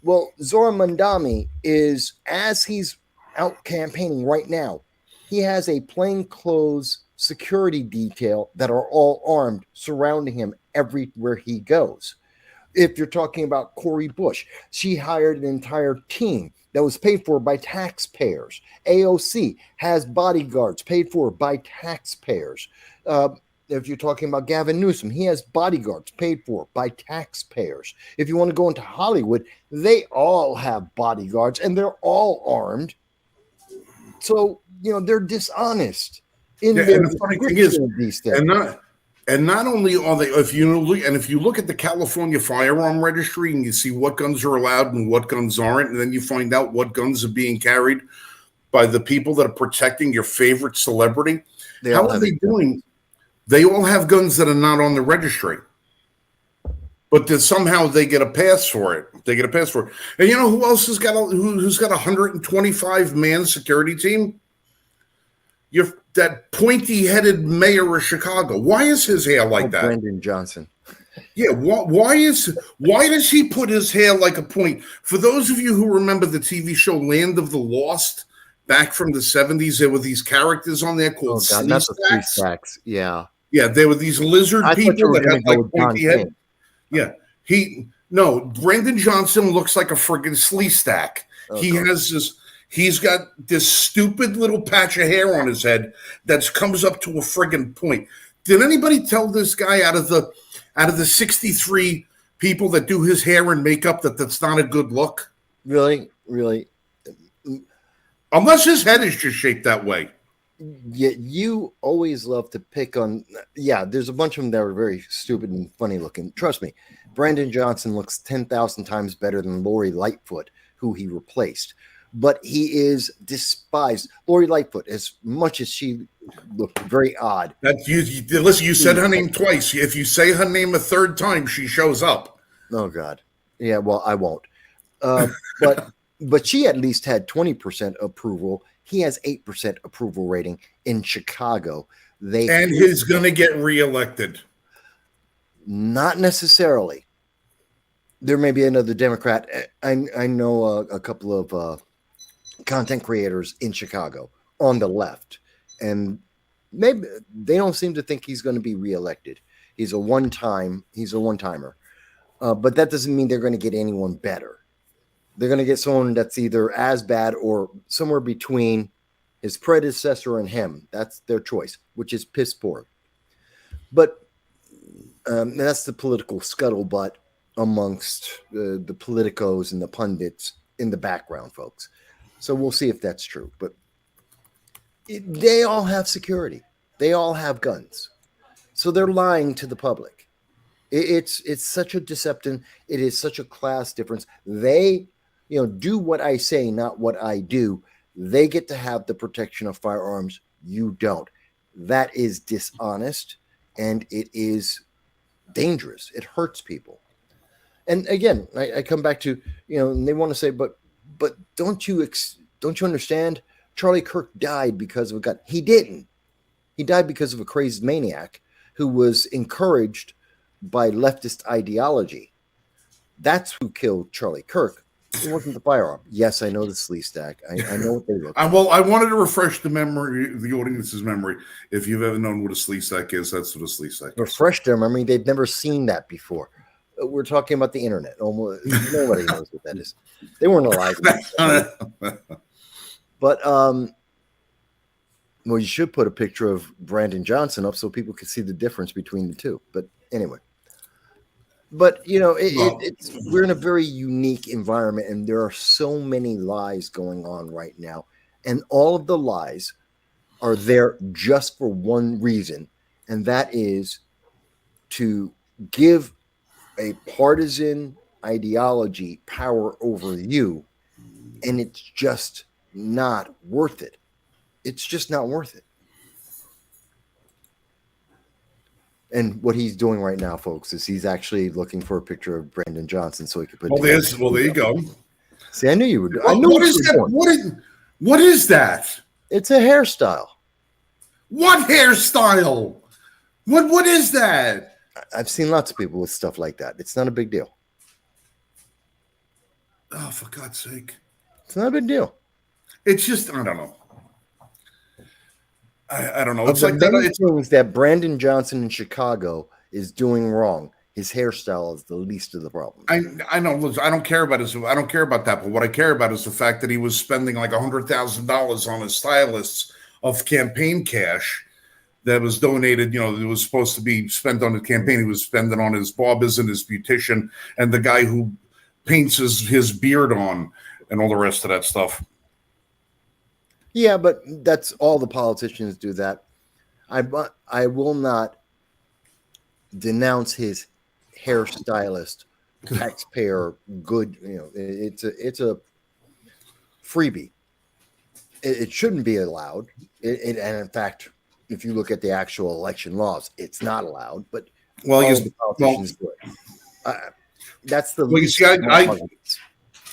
Well, Zorhan Mamdani is, as he's out campaigning right now, he has a plainclothes security detail that are all armed surrounding him everywhere he goes. If you're talking about Cori Bush, she hired an entire team that was paid for by taxpayers. AOC has bodyguards paid for by taxpayers. If you're talking about Gavin Newsom, he has bodyguards paid for by taxpayers. If you want to go into Hollywood, they all have bodyguards and they're all armed. So, they're dishonest in their
and the funny thing is,
description of these things.
and not only are they, if you look at the California firearm registry and you see what guns are allowed and what guns aren't, and then you find out what guns are being carried by the people that are protecting your favorite celebrity, how are they doing? They all have guns that are not on the registry, but then somehow they get a pass for it. And you know who else has got who's got a 125-man security team? That pointy-headed mayor of Chicago. Why is his hair like that?
Brandon Johnson.
Yeah, why does he put his hair like a point? For those of you who remember the TV show Land of the Lost back from the 70s, there were these characters on there called
Sleestacks. Yeah.
Yeah, there were these lizard people that had like pointy head. Yeah. Brandon Johnson looks like a friggin' Sleestack. He's got this stupid little patch of hair on his head that comes up to a friggin' point. Did anybody tell this guy out of the 63 people that do his hair and makeup that's not a good look?
Really?
Unless his head is just shaped that way.
Yeah, you always love to pick on. Yeah, there's a bunch of them that are very stupid and funny looking. Trust me, Brandon Johnson looks 10,000 times better than Lori Lightfoot, who he replaced. But he is despised. Lori Lightfoot, as much as she looked very odd.
Listen, you said her name twice. If you say her name a third time, she shows up.
Oh, God. Yeah, well, I won't. But she at least had 20% approval. He has 8% approval rating in Chicago.
He's going to get reelected.
Not necessarily. There may be another Democrat. I know a couple of content creators in Chicago on the left, and maybe they don't seem to think he's going to be reelected. He's a one-timer, but that doesn't mean they're going to get anyone better. They're going to get someone that's either as bad or somewhere between his predecessor and him. That's their choice, which is piss poor. But that's the political scuttlebutt amongst the politicos and the pundits in the background, folks. So we'll see if that's true. But they all have security. They all have guns. So they're lying to the public. It's such a deception. It is such a class difference. They do what I say, not what I do. They get to have the protection of firearms. You don't. That is dishonest, and it is dangerous. It hurts people. And again, I come back to, and they want to say, but don't you understand? Charlie Kirk died because of a gun. He didn't. He died because of a crazed maniac who was encouraged by leftist ideology. That's who killed Charlie Kirk. It wasn't the firearm. Yes, I know the Sleestack. I know what they look like.
Well, I wanted to refresh the audience's memory. If you've ever known what a Sleestack is, that's what a Sleestack is.
Refresh their memory. They've never seen that before. We're talking about the internet. Almost nobody knows what that is. They weren't alive. But well, you should put a picture of Brandon Johnson up so people can see the difference between the two. But anyway. But, we're in a very unique environment, and there are so many lies going on right now. And all of the lies are there just for one reason, and that is to give a partisan ideology power over you, and it's just not worth it. It's just not worth it. And what he's doing right now, folks, is he's actually looking for a picture of Brandon Johnson so he could put.
There you go.
See, I knew you would.
What is that? What is that?
It's a hairstyle.
What hairstyle? What is that?
I've seen lots of people with stuff like that. It's not a big deal.
Oh, for God's sake!
It's not a big deal.
It's just I don't know. I don't know.
It's like things that Brandon Johnson in Chicago is doing wrong. His hairstyle is the least of the problems.
I know. Listen, I don't care about that. But what I care about is the fact that he was spending like $100,000 on his stylists of campaign cash that was donated. It was supposed to be spent on the campaign. He was spending on his barbers and his beautician and the guy who paints his beard on and all the rest of that stuff.
Yeah, but that's all the politicians do that. I will not denounce his hairstylist, taxpayer good. It's a freebie. It shouldn't be allowed. And in fact, if you look at the actual election laws, it's not allowed. But the politicians do it. That's the least.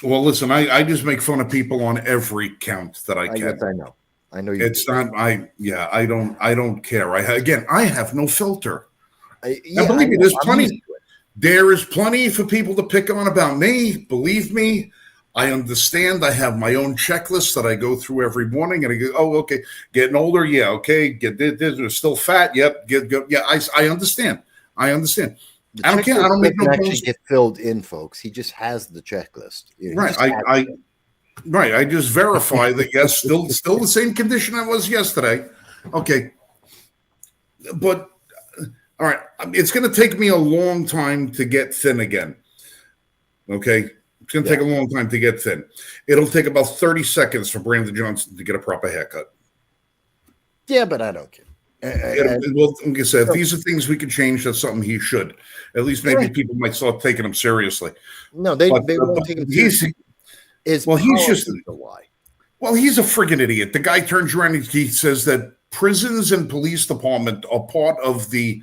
Well, listen, I just make fun of people on every count that I can.
Yes, I know. I know you.
It's do. Not. I don't care. I have no filter. Believe me, there's plenty. There is plenty for people to pick on about me. Believe me, I understand. I have my own checklist that I go through every morning, and I go, "Oh, okay, getting older, yeah, okay, get this, still fat, yep, yeah." I understand. I understand. I don't care. I don't make no
actually get filled in, folks. He just has the checklist.
Right. I just verify that yes, still the same condition I was yesterday. Okay, but. All right, it's going to take me a long time to get thin again. Okay, it's going to take a long time to get thin. It'll take about 30 seconds for Brandon Johnson to get a proper haircut.
Yeah, but I don't care.
Well, like I said, if these are things we can change, that's something he should. At least maybe people might start taking him seriously.
No, they won't take him seriously.
He's just a lie. Well, he's a friggin' idiot. The guy turns around and he says that prisons and police department are part of the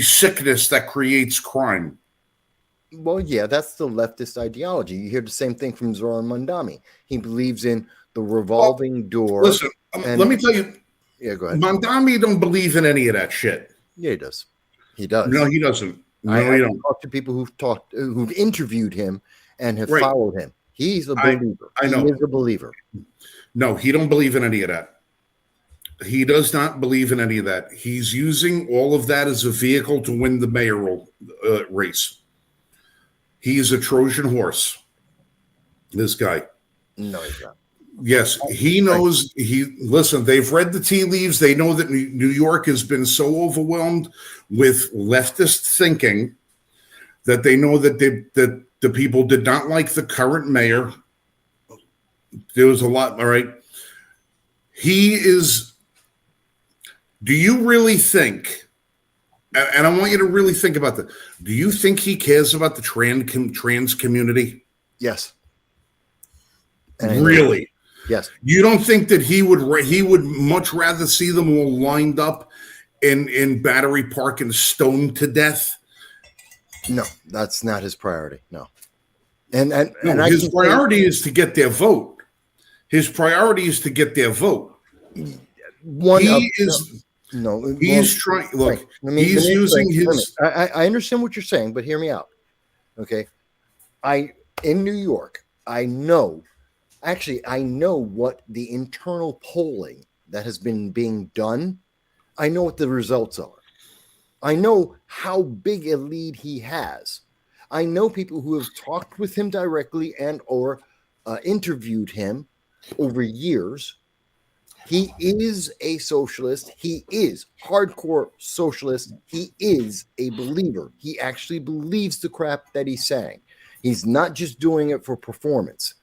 sickness that creates crime.
Well, yeah, that's the leftist ideology. You hear the same thing from Zohran Mamdani. He believes in the revolving door.
Listen, let me tell you.
Yeah, go ahead.
Mamdani don't believe in any of that shit.
Yeah, he does. He does.
No, he doesn't. No,
I
don't.
Talk to people who've interviewed him and have followed him. He's a believer.
I know.
He is a believer.
No, he don't believe in any of that. He does not believe in any of that. He's using all of that as a vehicle to win the mayoral race. He is a Trojan horse. This guy.
No, he's not.
Yes, he knows. Listen, they've read the tea leaves. They know that New York has been so overwhelmed with leftist thinking that they know that the people did not like the current mayor. There was a lot. All right. He is. Do you really think, and I want you to really think about that, do you think he cares about the trans community?
Yes.
Really?
Yes.
You don't think that he would much rather see them all lined up in Battery Park and stoned to death?
No, that's not his priority. No.
His priority is to get their vote. His priority is to get their vote. He's trying. Look, he's using his.
I understand what you're saying, but hear me out. Okay, in New York, I know what the internal polling that has been being done. I know what the results are. I know how big a lead he has. I know people who have talked with him directly and or interviewed him over years. He is a socialist. He is hardcore socialist. He is a believer. He actually believes the crap that he's saying. He's not just doing it for performance.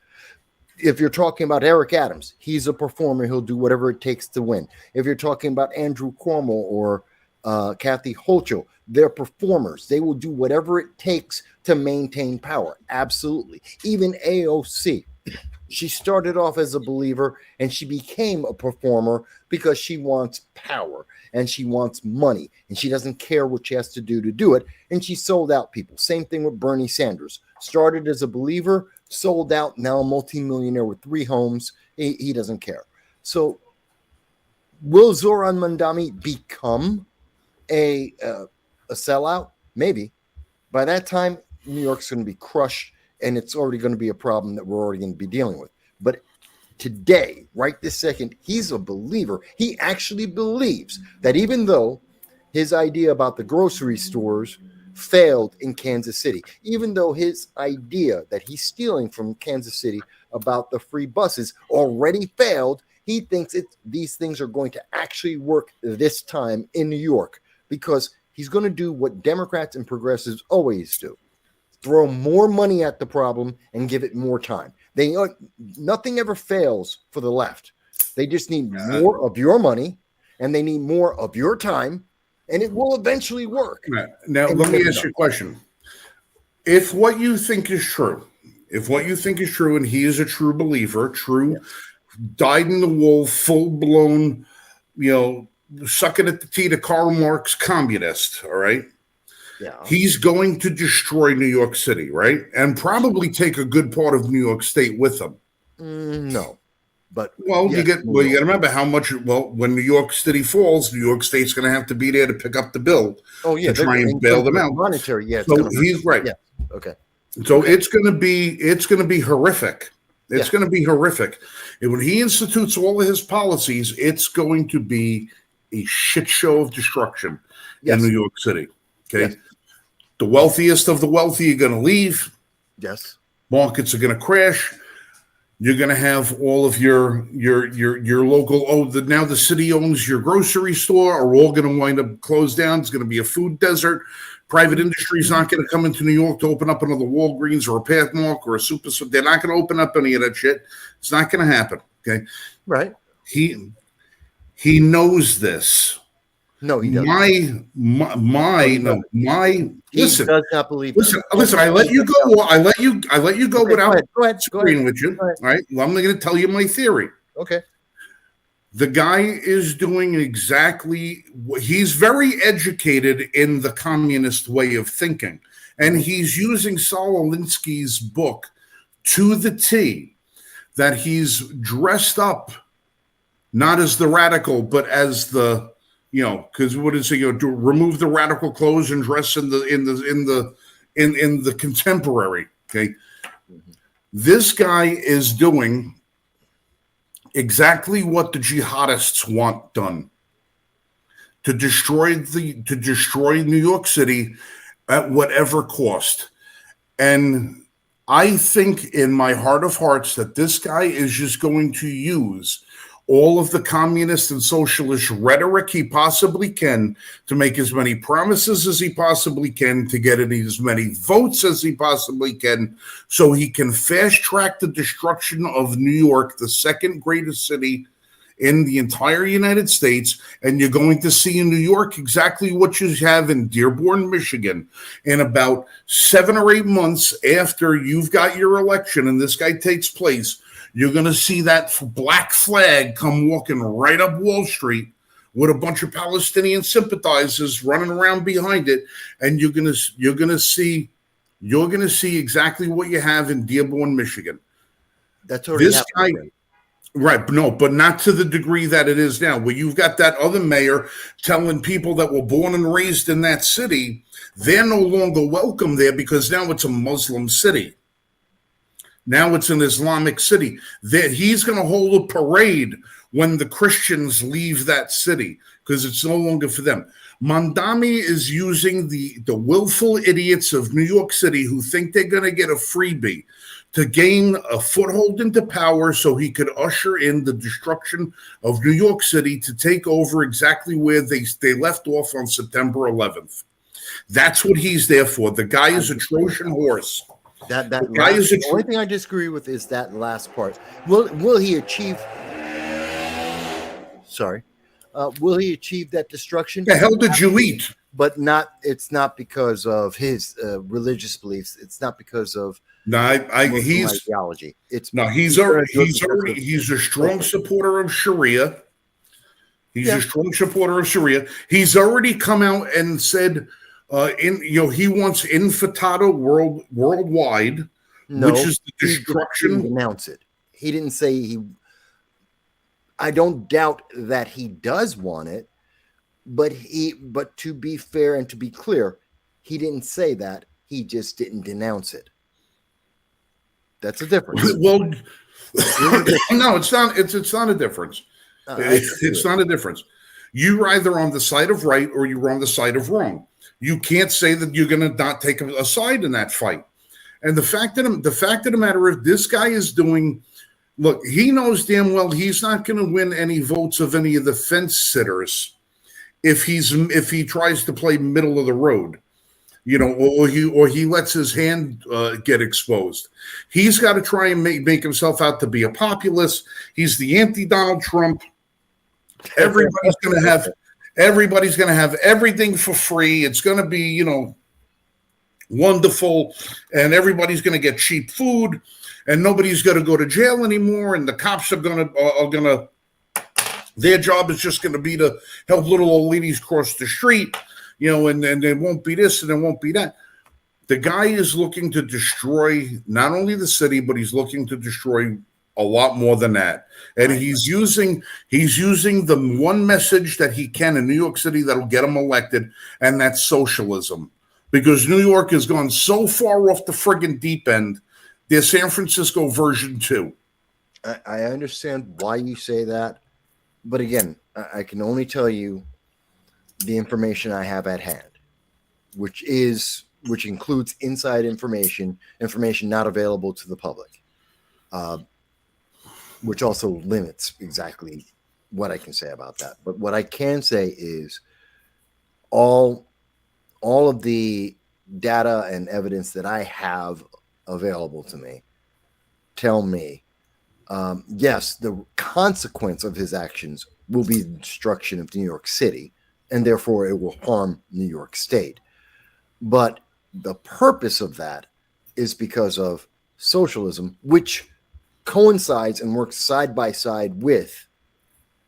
If you're talking about Eric Adams, he's a performer. He'll do whatever it takes to win. If you're talking about Andrew Cuomo or Kathy Hochul, they're performers. They will do whatever it takes to maintain power. Absolutely. Even AOC. She started off as a believer and she became a performer because she wants power and she wants money and she doesn't care what she has to do it. And she sold out people. Same thing with Bernie Sanders. Started as a believer, sold out, now a multimillionaire with 3 homes. He doesn't care. So will Zohran Mamdani become a sellout? Maybe. By that time, New York's going to be crushed. And it's already going to be a problem that we're already going to be dealing with. But today, right this second, he's a believer. He actually believes that even though his idea about the grocery stores failed in Kansas City. Even though his idea that he's stealing from Kansas City about the free buses already failed, he thinks these things are going to actually work this time in New York, because he's going to do what Democrats and progressives always do: throw more money at the problem and give it more time. Nothing ever fails for the left. They just need more of your money, and they need more of your time, and it will eventually work.
Now, let me ask you a question. If what you think is true, and he is a true believer, dyed-in-the-wool, full-blown, sucking at the teat of Karl Marx communist, all right?
Yeah.
He's going to destroy New York City, right? And probably take a good part of New York State with him.
No. But
you got to remember how much. Well, when New York City falls, New York State's going to have to be there to pick up the bill.
Oh yeah,
to try and bail them out.
Monetary, yeah.
So he's right.
Yeah. Okay.
So it's going to be horrific. It's going to be horrific. And when he institutes all of his policies, it's going to be a shit show of destruction in New York City. Okay. Yes. The wealthiest of the wealthy are going to leave.
Yes.
Markets are going to crash. You're going to have all of your local. Now the city owns your grocery store are all going to wind up closed down. It's going to be a food desert. Private industry is not going to come into New York to open up another Walgreens or a Pathmark or a Super. They're not going to open up any of that shit. It's not going to happen. Okay.
Right.
He knows this.
No, he doesn't.
Listen.
He does not believe.
Listen. I let you go. I let you go without
go ahead.
agreeing with you. All right. Well, I'm going to tell you my theory.
Okay.
The guy is doing exactly. He's very educated in the communist way of thinking, and he's using Saul Alinsky's book to the T. That he's dressed up, not as the radical, but as the. Because what is it? To remove the radical clothes and dress in the contemporary. Okay, This guy is doing exactly what the jihadists want done: to destroy New York City at whatever cost. And I think in my heart of hearts that this guy is just going to use all of the communist and socialist rhetoric he possibly can to make as many promises as he possibly can, to get as many votes as he possibly can, so he can fast track the destruction of New York, the second greatest city in the entire United States. And you're going to see in New York exactly what you have in Dearborn, Michigan. In about 7 or 8 months after you've got your election and this guy takes place, you're going to see that black flag come walking right up Wall Street with a bunch of Palestinian sympathizers running around behind it, and you're going to see exactly what you have in Dearborn, Michigan.
That's already
this guy, right? No, but not to the degree that it is now, where you've got that other mayor telling people that were born and raised in that city they're no longer welcome there because now it's a Muslim city. Now it's an Islamic city. That he's going to hold a parade when the Christians leave that city because it's no longer for them. Mamdani is using the willful idiots of New York City who think they're going to get a freebie to gain a foothold into power so he could usher in the destruction of New York City to take over exactly where they left off on September 11th. That's what he's there for. The guy is a Trojan horse.
The only thing I disagree with is that last part. Will he achieve? Sorry, will he achieve that destruction?
The hell did you eat?
But not. It's not because of his religious beliefs. It's not because of
his
ideology. He's
a strong supporter of Sharia. He's a strong supporter of Sharia. He's already come out and said. He wants intifada worldwide, which is the destruction.
He didn't announce it. He didn't say he. I don't doubt that he does want it, but to be fair and to be clear, he didn't say that. He just didn't denounce it. That's a difference.
Well, no, it's not. It's not a difference. It's not a difference. You're either on the side of right or you're on the side of wrong. You can't say that you're going to not take a side in that fight. And the fact of the matter is, this guy is doing. Look, he knows damn well he's not going to win any votes of any of the fence sitters if he tries to play middle of the road, or he lets his hand get exposed. He's got to try and make himself out to be a populist. He's the anti-Donald Trump. Everybody's going to have everything for free. It's going to be wonderful, and everybody's going to get cheap food. And nobody's going to go to jail anymore, and the cops are going to. Their job is just going to be to help little old ladies cross the street, and there won't be this and there won't be that. The guy is looking to destroy not only the city, but he's looking to destroy a lot more than that. And he's using the one message that he can in New York City that'll get him elected, and that's socialism. Because New York has gone so far off the friggin' deep end. They're San Francisco version 2.
I understand why you say that, but again, I can only tell you the information I have at hand, which includes inside information not available to the public, which also limits exactly what I can say about that. But what I can say is all of the data and evidence that I have available to me tell me yes, the consequence of his actions will be the destruction of New York City, and therefore it will harm New York State. But the purpose of that is because of socialism, which coincides and works side by side with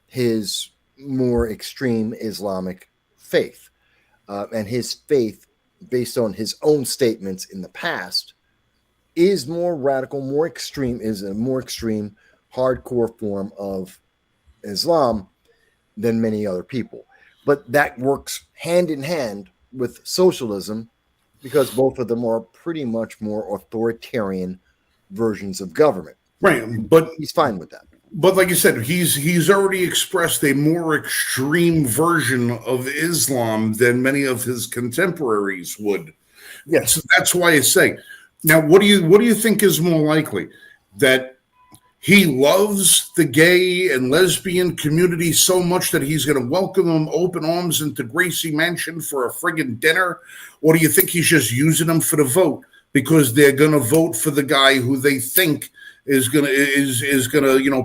his more extreme Islamic faith, and his faith, based on his own statements in the past, is more radical, more extreme, is a more extreme, hardcore form of Islam than many other people. But that works hand in hand with socialism because both of them are pretty much more authoritarian versions of government.
Right, but
he's fine with that.
But like you said, he's already expressed a more extreme version of Islam than many of his contemporaries would.
Yes,
so that's why I say. Now, what do you think is more likely? That he loves the gay and lesbian community so much that he's going to welcome them open arms into Gracie Mansion for a friggin' dinner? Or do you think he's just using them for the vote because they're going to vote for the guy who they think is gonna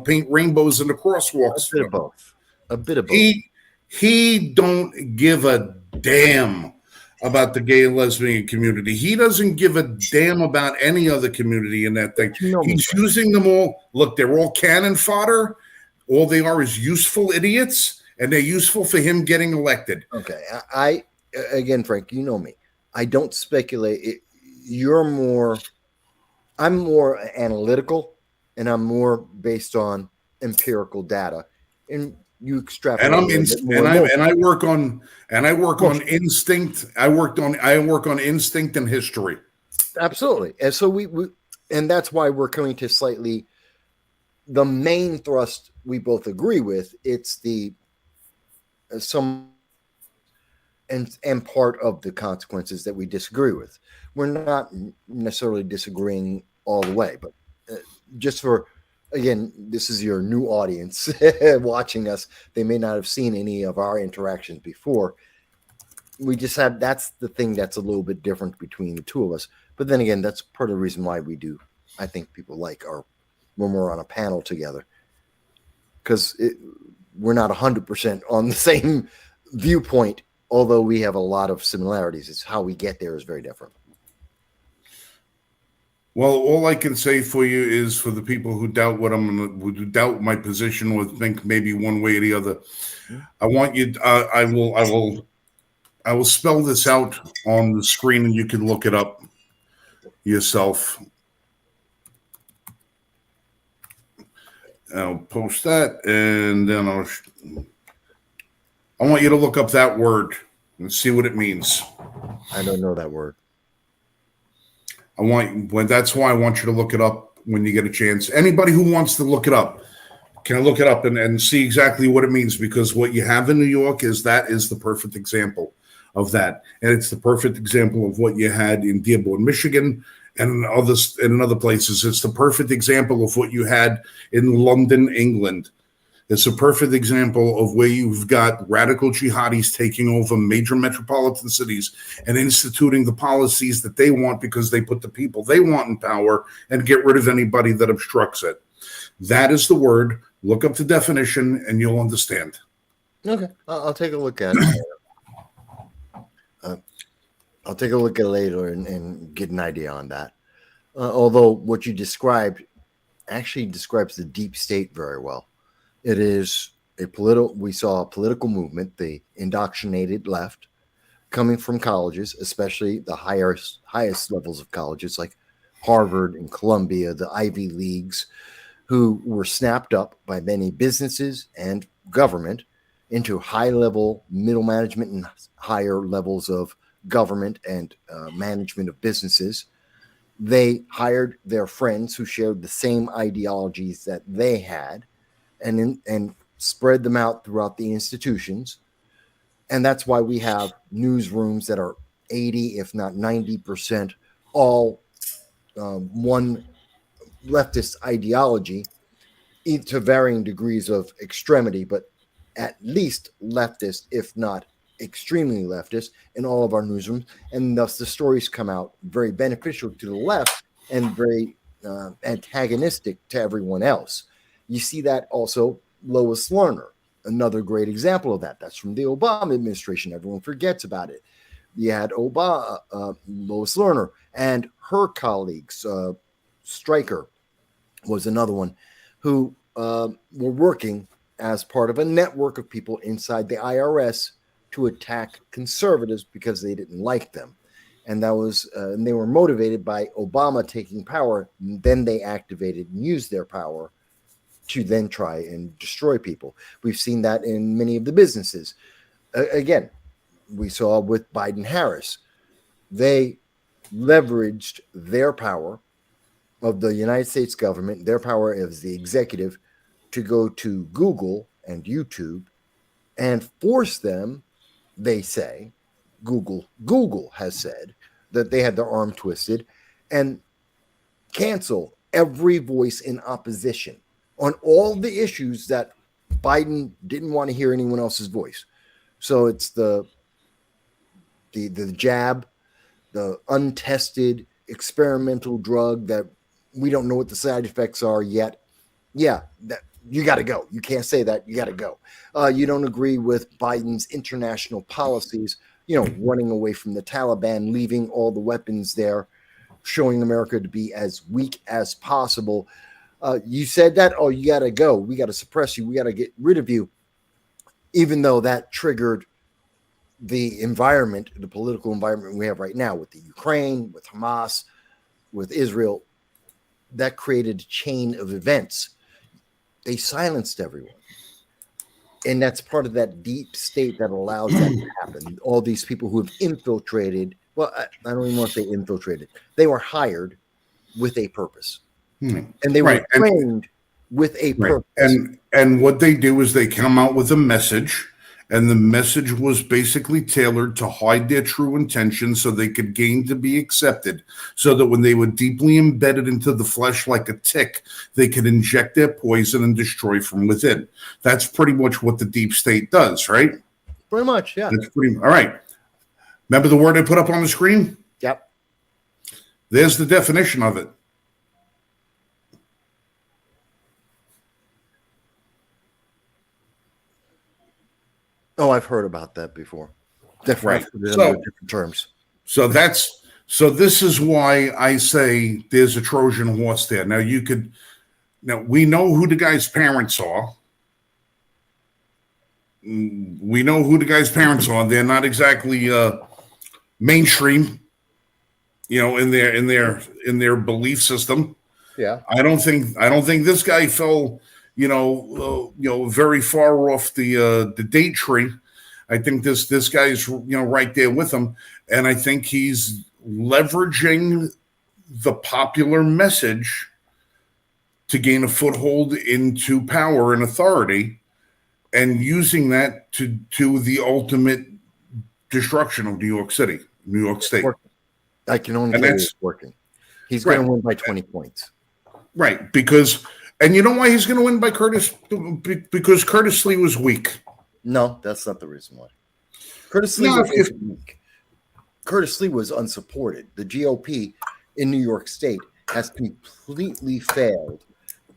paint rainbows in the crosswalks?
A bit of both. A bit of both.
He don't give a damn about the gay and lesbian community. He doesn't give a damn about any other community in that thing. He's using them all. Look, they're all cannon fodder. All they are is useful idiots, and they're useful for him getting elected.
Okay. Again, Frank, you know me. I don't speculate. I'm more analytical, and I'm more based on empirical data. And you extrapolate.
And I work on instinct. I work on instinct and history.
Absolutely. And so and that's why we're coming to slightly the main thrust we both agree with. It's the and part of the consequences that we disagree with. We're not necessarily disagreeing all the way, but just for, again, this is your new audience watching us. They may not have seen any of our interactions before. We just have, that's the thing that's a little bit different between the two of us. But then again, that's part of the reason why we do, I think people like when we're on a panel together, because we're not 100% on the same viewpoint, although we have a lot of similarities. It's how we get there is very different.
Well, all I can say for you is, for the people who doubt who doubt my position or think maybe one way or the other, I want you. I will spell this out on the screen, and you can look it up yourself. I'll post that, and then I want you to look up that word and see what it means.
I don't know that word.
That's why I want you to look it up when you get a chance. Anybody who wants to look it up can look it up and see exactly what it means, because what you have in New York is the perfect example of that. And it's the perfect example of what you had in Dearborn, Michigan, and in other places. It's the perfect example of what you had in London, England. It's a perfect example of where you've got radical jihadis taking over major metropolitan cities and instituting the policies that they want because they put the people they want in power and get rid of anybody that obstructs it. That is the word. Look up the definition and you'll understand.
Okay, I'll take a look at it. I'll take a look at it later and get an idea on that. Although what you described actually describes the deep state very well. It is we saw a political movement, the indoctrinated left, coming from colleges, especially the highest levels of colleges like Harvard and Columbia, the Ivy Leagues, who were snapped up by many businesses and government into high-level middle management and higher levels of government and management of businesses. They hired their friends who shared the same ideologies that they had and spread them out throughout the institutions. And that's why we have newsrooms that are 80, if not 90%, all one leftist ideology, to varying degrees of extremity, but at least leftist, if not extremely leftist, in all of our newsrooms. And thus the stories come out very beneficial to the left and very antagonistic to everyone else. You see that also Lois Lerner, another great example of that. That's from the Obama administration. Everyone forgets about it. You had Lois Lerner and her colleagues. Stryker was another one who were working as part of a network of people inside the IRS to attack conservatives because they didn't like them. And that was, and they were motivated by Obama taking power. And then they activated and used their power to then try and destroy people. We've seen that in many of the businesses. Again, we saw with Biden-Harris. They leveraged their power of the United States government, their power as the executive, to go to Google and YouTube and force them, they say, Google has said that they had their arm twisted and cancel every voice in opposition on all the issues that Biden didn't want to hear anyone else's voice. So it's the jab, the untested experimental drug that we don't know what the side effects are yet. Yeah, that you got to go. You can't say that. You got to go. You don't agree with Biden's international policies, running away from the Taliban, leaving all the weapons there, showing America to be as weak as possible. You said that, oh, you got to go. We got to suppress you. We got to get rid of you. Even though that triggered the environment, the political environment we have right now with the Ukraine, with Hamas, with Israel, that created a chain of events. They silenced everyone. And that's part of that deep state that allows that to happen. All these people who have infiltrated, well, I don't even want to say infiltrated. They were hired with a purpose. And they were trained with a purpose.
And what they do is they come out with a message, and the message was basically tailored to hide their true intentions so they could gain to be accepted, so that when they were deeply embedded into the flesh like a tick, they could inject their poison and destroy from within. That's pretty much what the deep state does, right?
Pretty much, yeah.
All right. Remember the word I put up on the screen?
Yep.
There's the definition of it.
Oh, I've heard about that before.
Right.
Different terms.
So this is why I say there's a Trojan horse there. Now we know who the guy's parents are. We know who the guy's parents are. They're not exactly mainstream, in their belief system.
Yeah.
I don't think this guy fell very far off the date tree. I think this guy's right there with him, and I think he's leveraging the popular message to gain a foothold into power and authority, and using that to the ultimate destruction of New York City, New York State.
I can only
And
tell you
that's
it's working. He's
right.
going to win by 20 points.
Right, because, and you know why he's going to win by Curtis? Because Curtis Lee was weak.
No, that's not the reason why. Curtis Lee was weak. Curtis Lee was unsupported. The GOP in New York State has completely failed,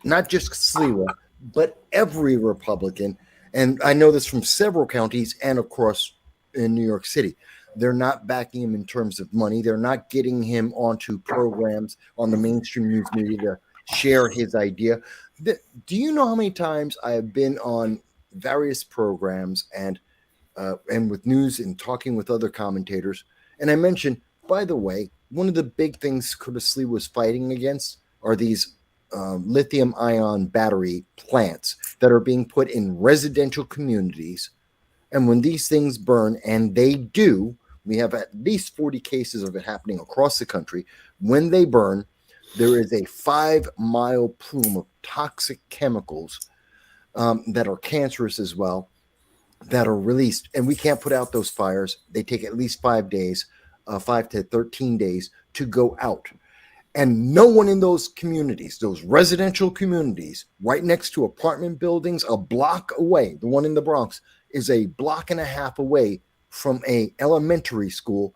not just Sliwa, but every Republican. And I know this from several counties and across in New York City. They're not backing him in terms of money. They're not getting him onto programs on the mainstream news media to share his idea. Do you know how many times I have been on various programs and with news and talking with other commentators, and I mentioned, by the way, one of the big things Curtis Lee was fighting against are these lithium ion battery plants that are being put in residential communities. And when these things burn, and they do, we have at least 40 cases of it happening across the country. When they burn, there is a 5-mile plume of toxic chemicals that are cancerous as well, that are released. And we can't put out those fires. They take at least 5 days, 5 to 13 days to go out. And no one in those communities, those residential communities, right next to apartment buildings, a block away, the one in the Bronx is a block and a half away from a elementary school.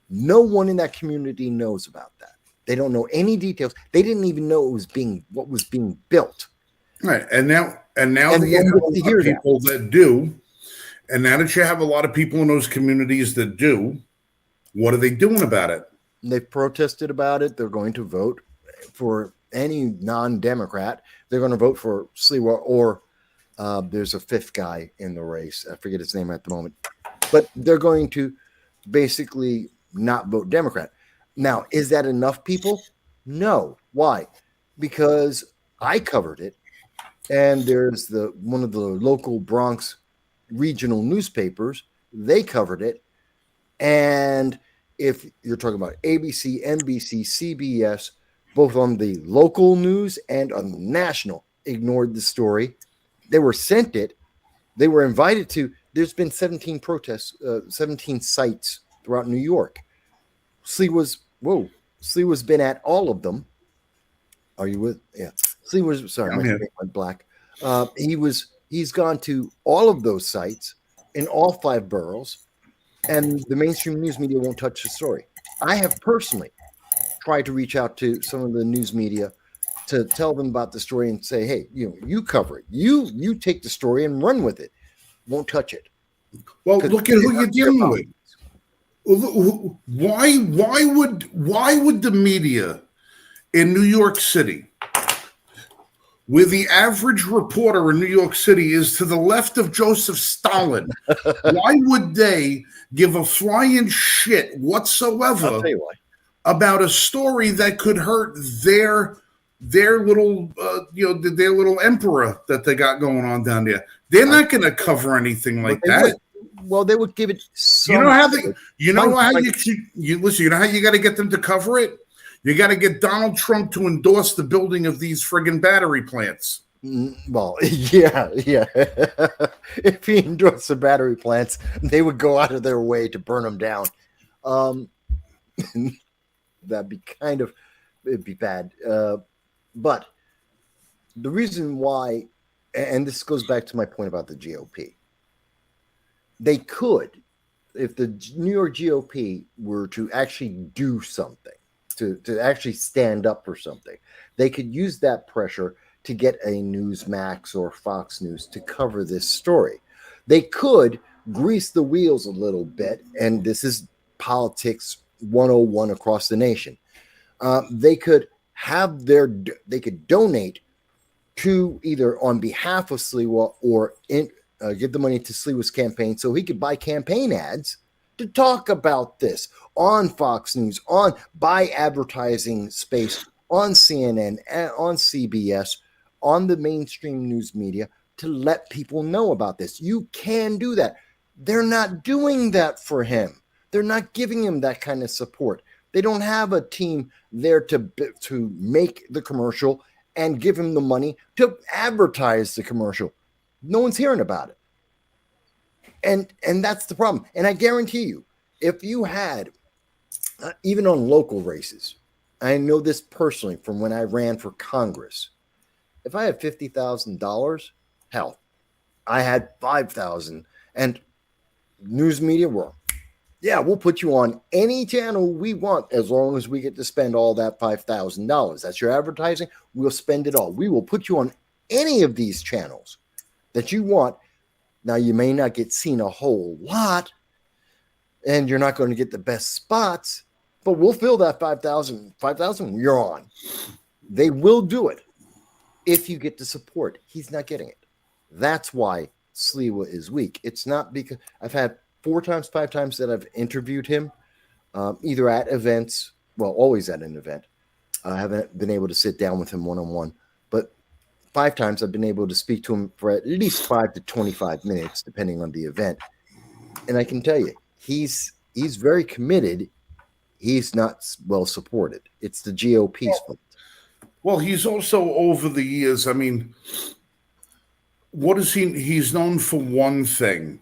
No one in that community knows about that. They don't know any details. They didn't even know what was being built.
Right. And now that you have a lot of people that do, and now that you have a lot of people in those communities that do, what are they doing about it?
They've protested about it. They're going to vote for any non-Democrat. They're going to vote for Sliwa, or there's a fifth guy in the race. I forget his name at the moment. But they're going to basically not vote Democrat. Now, is that enough people? No. Why? Because I covered it, and there's one of the local Bronx regional newspapers. They covered it, and if you're talking about ABC, NBC, CBS, both on the local news and on the national, ignored the story. They were sent it. They were invited to. There's been 17 protests, 17 sites throughout New York. Sliwa's been at all of them. Are you with? Yeah. Sliwa's, sorry, my name went black. He's gone to all of those sites in all 5 boroughs. And the mainstream news media won't touch the story. I have personally tried to reach out to some of the news media to tell them about the story and say, hey, you cover it. You take the story and run with it. Won't touch it.
Well, look at who you're dealing with. Why would the media in New York City, where the average reporter in New York City is to the left of Joseph Stalin, why would they give a flying shit whatsoever about a story that could hurt their little their little emperor that they got going on down there? They're not going to cover anything like that.
Well, they would give it.
You know how you know how you got to get them to cover it. You got to get Donald Trump to endorse the building of these friggin' battery plants.
Well, yeah. If he endorsed the battery plants, they would go out of their way to burn them down. That'd be it'd be bad. But the reason why, and this goes back to my point about the GOP, they could, if the New York GOP were to actually do something, to actually stand up for something, they could use that pressure to get a Newsmax or Fox News to cover this story. They could grease the wheels a little bit, and this is politics 101 across the nation. They could donate to either on behalf of Sliwa or give the money to Sliwa's campaign so he could buy campaign ads to talk about this on Fox News, buy advertising space on CNN, on CBS, on the mainstream news media to let people know about this. You can do that. They're not doing that for him. They're not giving him that kind of support. They don't have a team there to make the commercial and give him the money to advertise the commercial. No one's hearing about it. And that's the problem. And I guarantee you, if you had, even on local races, I know this personally from when I ran for Congress. If I had $50,000, hell, I had 5,000, and news media were, yeah, we'll put you on any channel we want as long as we get to spend all that $5,000. That's your advertising. We'll spend it all. We will put you on any of these channels that you want. Now, you may not get seen a whole lot, and you're not going to get the best spots, but we'll fill that 5,000. 5,000, you're on. They will do it if you get the support. He's not getting it. That's why Sliwa is weak. It's not because I've had 5 times that I've interviewed him, either at events, well, always at an event. I haven't been able to sit down with him one-on-one, but 5 times I've been able to speak to him for at least 5 to 25 minutes, depending on the event. And I can tell you, he's very committed. He's not well supported. It's the GOP's fault.
Well, he's also over the years. I mean, what is he? He's known for one thing: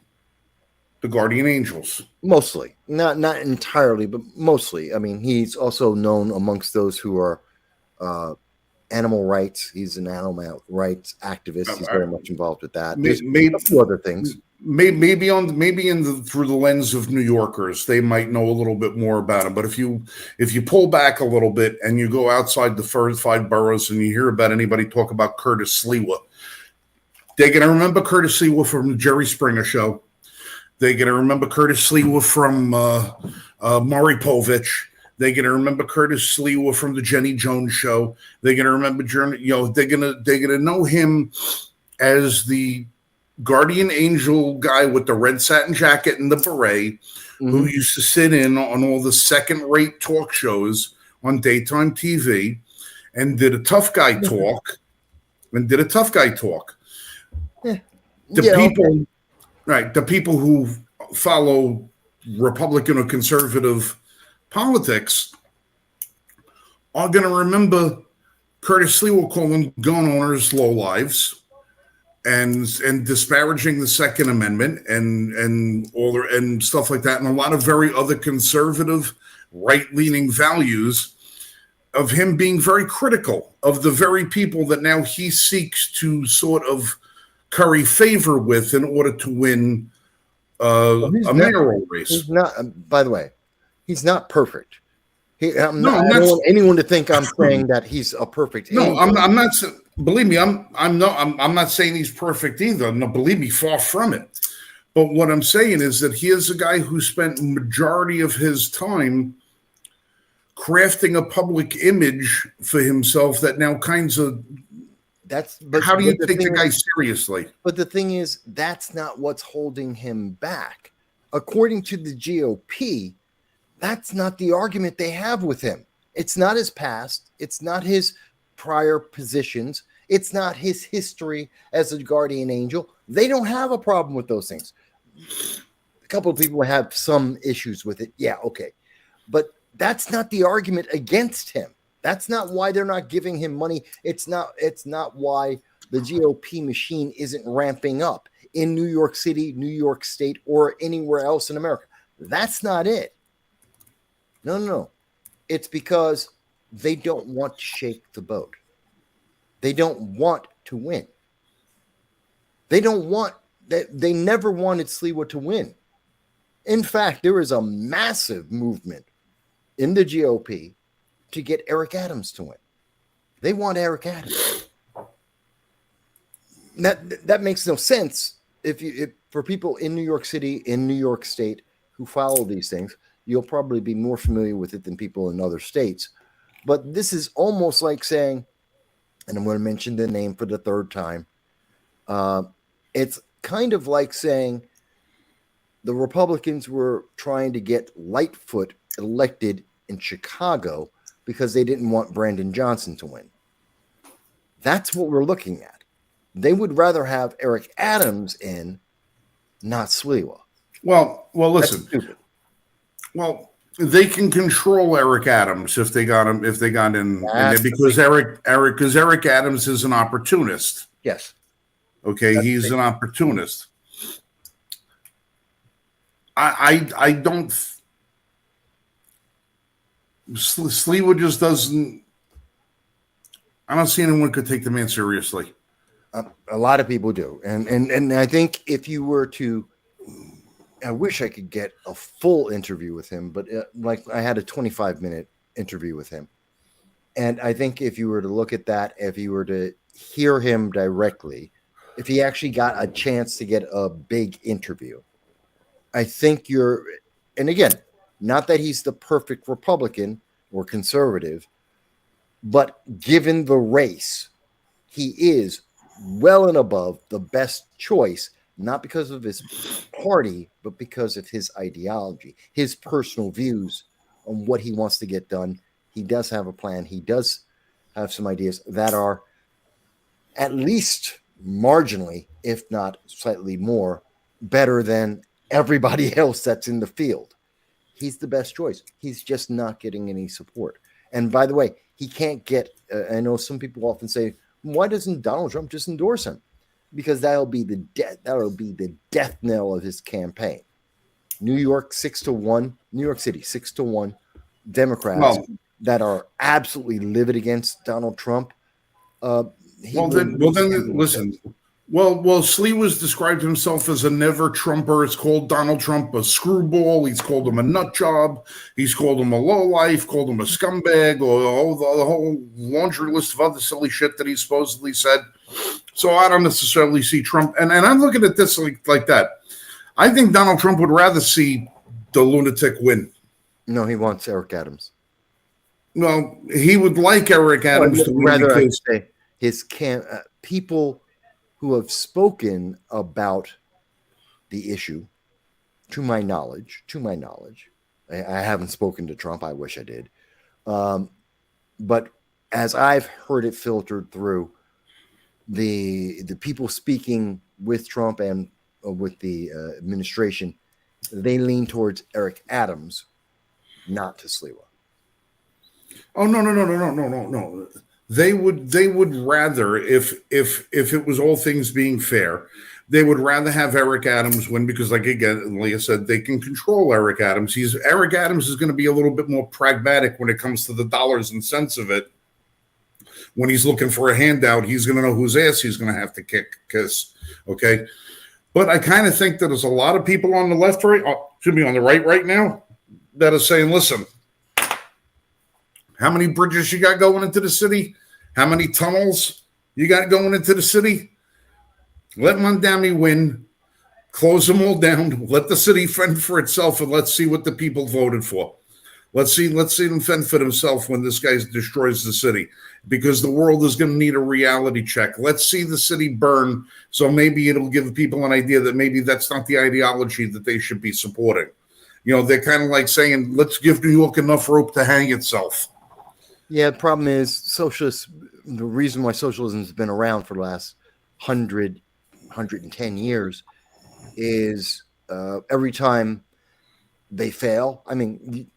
the guardian angels.
Mostly, not entirely, but mostly. I mean, he's also known amongst those who are animal rights. He's an animal rights activist. He's very much involved with that. Maybe a few other things.
Maybe through the lens of New Yorkers, they might know a little bit more about him. But if you pull back a little bit and you go outside the first 5 boroughs and you hear about anybody talk about Curtis Sliwa, they're going to remember Curtis Sliwa from the Jerry Springer Show. They're going to remember Curtis Sliwa from Maury Povich. They're going to remember Curtis Sliwa from the Jenny Jones Show. They're going to remember, they're going to know him as the guardian angel guy with the red satin jacket and the beret, who used to sit in on all the second-rate talk shows on daytime TV and did a tough guy talk. The people who follow Republican or conservative politics are going to remember Curtis Sliwa calling gun owners lowlives and disparaging the Second Amendment and stuff like that, and a lot of very other conservative, right-leaning values of him being very critical of the very people that now he seeks to sort of curry favor with in order to win a mayoral race.
He's not. By the way, he's not perfect. I don't want anyone to think I'm saying that he's a perfect.
No, I'm not. Believe me, I'm not saying he's perfect either. No, believe me, far from it. But what I'm saying is that he is a guy who spent majority of his time crafting a public image for himself that now kinds of. How do you take the guy seriously?
But the thing is, that's not what's holding him back. According to the GOP, that's not the argument they have with him. It's not his past. It's not his prior positions. It's not his history as a guardian angel. They don't have a problem with those things. A couple of people have some issues with it. Yeah, okay. But that's not the argument against him. That's not why they're not giving him money. It's not why the GOP machine isn't ramping up in New York City, New York State, or anywhere else in America. That's not it. No. It's because they don't want to shake the boat. They don't want to win. They never wanted Sliwa to win. In fact, there is a massive movement in the GOP to get Eric Adams to win. They want Eric Adams. That makes no sense if for people in New York City, in New York State who follow these things. You'll probably be more familiar with it than people in other states. But this is almost like saying, and I'm going to mention the name for the 3rd time. It's kind of like saying the Republicans were trying to get Lightfoot elected in Chicago because they didn't want Brandon Johnson to win. That's what we're looking at. They would rather have Eric Adams in, not Sliwa.
Well, listen. Well, they can control Eric Adams if they got him. If they got in there, because Eric Adams is an opportunist.
Yes.
Okay, he's an opportunist. I don't Sliwa just doesn't. I don't see anyone could take the man seriously.
A lot of people do, and I think if you were to, I wish I could get a full interview with him, but like I had a 25-minute interview with him, and I think if you were to look at that, if you were to hear him directly, if he actually got a chance to get a big interview, I think you're, and again, not that he's the perfect Republican or conservative, but given the race, he is well and above the best choice, not because of his party, but because of his ideology, his personal views on what he wants to get done. He does have a plan. He does have some ideas that are at least marginally, if not slightly more, better than everybody else that's in the field. He's the best choice. He's just not getting any support. And by the way, he can't get, I know some people often say, why doesn't Donald Trump just endorse him? Because that'll be the death knell of his campaign. New York 6-1, New York City 6-1, Democrats that are absolutely livid against Donald Trump.
Listen. Sliwa's described himself as a never Trumper. It's called Donald Trump a screwball. He's called him a nut job. He's called him a lowlife, called him a scumbag, or the whole laundry list of other silly shit that he supposedly said. So I don't necessarily see Trump. And I'm looking at this like that. I think Donald Trump would rather see the lunatic win.
No, he wants Eric Adams.
Well, he would like Eric Adams to win.
Rather, I say his people who have spoken about the issue, to my knowledge, I haven't spoken to Trump. I wish I did. But as I've heard it filtered through, the people speaking with Trump and with the administration, they lean towards Eric Adams, not to Sliwa.
Oh, no. They would rather, if it was all things being fair, they would rather have Eric Adams win because, like I said, they can control Eric Adams. Eric Adams is going to be a little bit more pragmatic when it comes to the dollars and cents of it. When he's looking for a handout, he's going to know whose ass he's going to have to kiss. Okay, but I kind of think that there's a lot of people on the left, on the right now, that are saying, listen. How many bridges you got going into the city? How many tunnels you got going into the city? Let Mamdani win. Close them all down. Let the city fend for itself, and let's see what the people voted for. Let's see them fend for themselves when this guy destroys the city, because the world is going to need a reality check. Let's see the city burn, so maybe it'll give people an idea that maybe that's not the ideology that they should be supporting. They're kind of like saying, let's give New York enough rope to hang itself.
Yeah, the problem is the reason why socialism has been around for the last 110 years is every time they fail. I mean,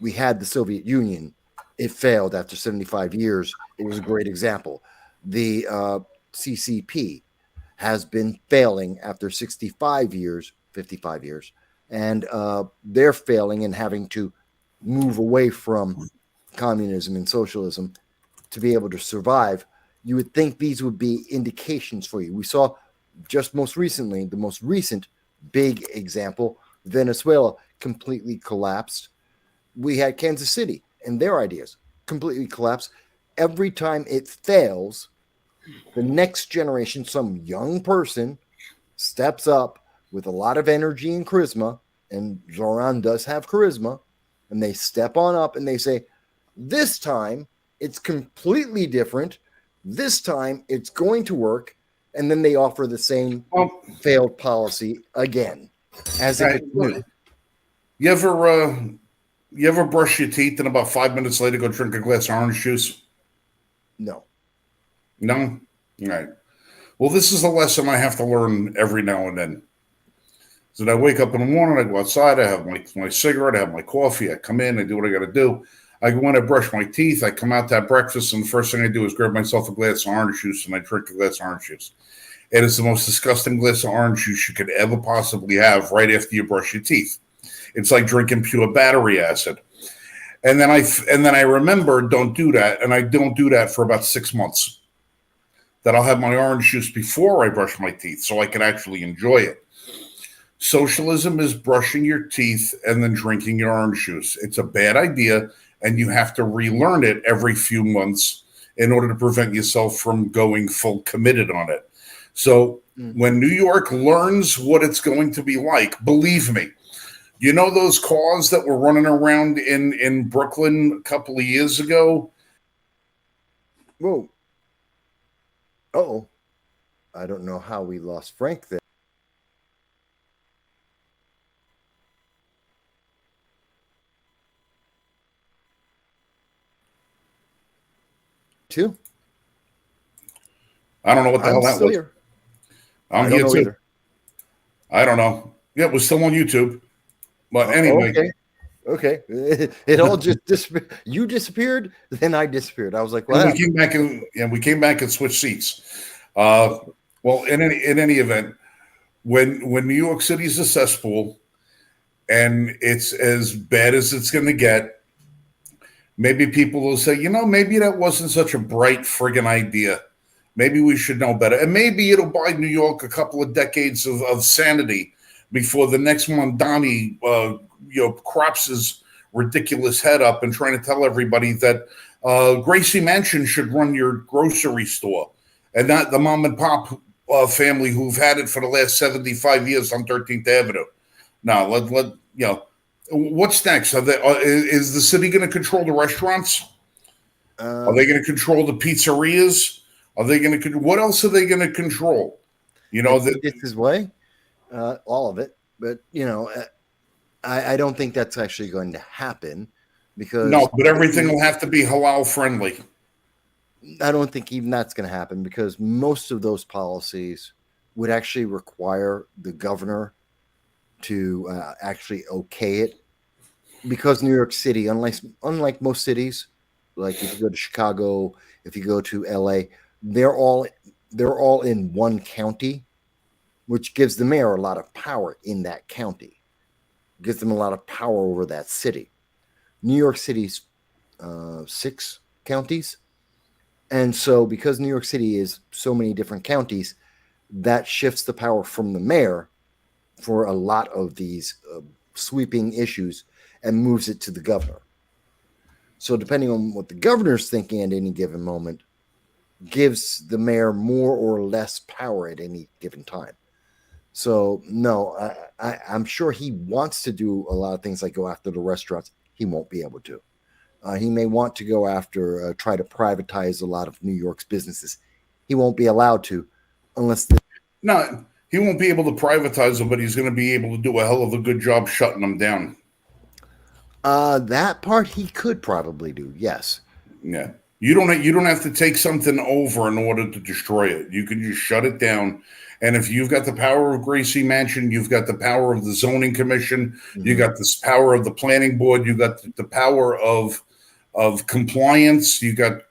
we had the Soviet Union. It failed after 75 years. It was a great example. The CCP has been failing after 55 years, and they're failing and having to move away from communism and socialism to be able to survive. You would think these would be indications for you. We saw just most recently, the most recent big example, Venezuela completely collapsed. We had Kansas City and their ideas completely collapse. Every time it fails, the next generation, some young person steps up with a lot of energy and charisma, and Zohran does have charisma, and they step on up and they say, this time it's completely different. This time it's going to work. And then they offer the same failed policy again. As if it's new.
You ever brush your teeth and about 5 minutes later go drink a glass of orange juice?
No.
No? All right. Well, this is a lesson I have to learn every now and then. So I wake up in the morning, I go outside, I have my cigarette, I have my coffee, I come in, I do what I got to do. I go in, I brush my teeth, I come out to have breakfast, and the first thing I do is grab myself a glass of orange juice, and I drink a glass of orange juice. It is the most disgusting glass of orange juice you could ever possibly have right after you brush your teeth. It's like drinking pure battery acid. and then I remember don't do that, and I don't do that for about 6 months. That I'll have my orange juice before I brush my teeth, so I can actually enjoy it. Socialism is brushing your teeth and then drinking your orange juice. It's a bad idea, and you have to relearn it every few months in order to prevent yourself from going full committed on it. So when New York learns what it's going to be like, believe me, you know those cars that were running around in Brooklyn a couple of years ago?
Whoa. Oh, I don't know how we lost Frank there. Too.
I don't know what the hell that was.
Here.
I'm here too. Either. I don't know. Yeah, it was still on YouTube. But anyway.
Okay. It all just disappeared. You disappeared, then I disappeared. I was like, "What?"
We came back and switched seats. Well, in any event, when New York City's a cesspool and it's as bad as it's going to get, maybe people will say, maybe that wasn't such a bright friggin' idea. Maybe we should know better. And maybe it'll buy New York a couple of decades of sanity before the next Mamdani, crops his ridiculous head up and trying to tell everybody that Gracie Mansion should run your grocery store and not the mom and pop family who've had it for the last 75 years on 13th Avenue. Now, what's next? Is the city going to control the restaurants? Are they going to control the pizzerias? Are they going to? What else are they going to control?
It's his way, all of it. But I don't think that's actually going to happen because
but everything will have to be halal friendly.
I don't think even that's going to happen because most of those policies would actually require the governor to actually okay it, because New York City, unlike most cities, like if you go to Chicago, if you go to LA, they're all in one county, which gives the mayor a lot of power in that county. It gives them a lot of power over that city. New York City's 6 counties. And so because New York City is so many different counties, that shifts the power from the mayor for a lot of these sweeping issues and moves it to the governor. So depending on what the governor's thinking at any given moment, gives the mayor more or less power at any given time. So no, I'm sure he wants to do a lot of things like go after the restaurants. He won't be able to. He may want to go after, try to privatize a lot of New York's businesses. He won't be allowed to unless...
No, he won't be able to privatize them, but he's going to be able to do a hell of a good job shutting them down.
That part he could probably do, yes.
Yeah. You don't have to take something over in order to destroy it. You can just shut it down. And if you've got the power of Gracie Mansion, you've got the power of the zoning commission, you got this power of the planning board, you got the power of compliance, you got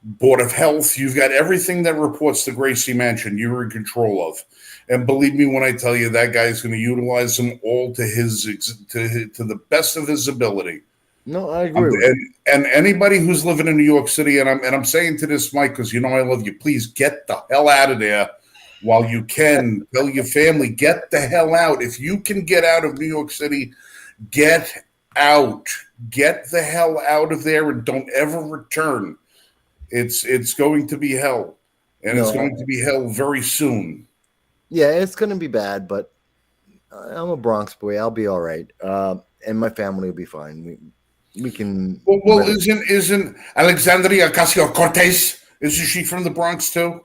board of health, you've got everything that reports to Gracie Mansion you're in control of. And believe me when I tell you that guy's going to utilize them all to the best of his ability.
No, I agree.
And anybody who's living in New York City, and I'm saying to this, Mike, because I love you, please get the hell out of there while you can. Tell your family, get the hell out. If you can get out of New York City, get out. Get the hell out of there and don't ever return. It's going to be hell. And it's going to be hell very soon.
Yeah, it's going to be bad, but I'm a Bronx boy. I'll be all right. And my family will be fine. We can.
Well, isn't Alexandria Ocasio-Cortez? Isn't she from the Bronx too?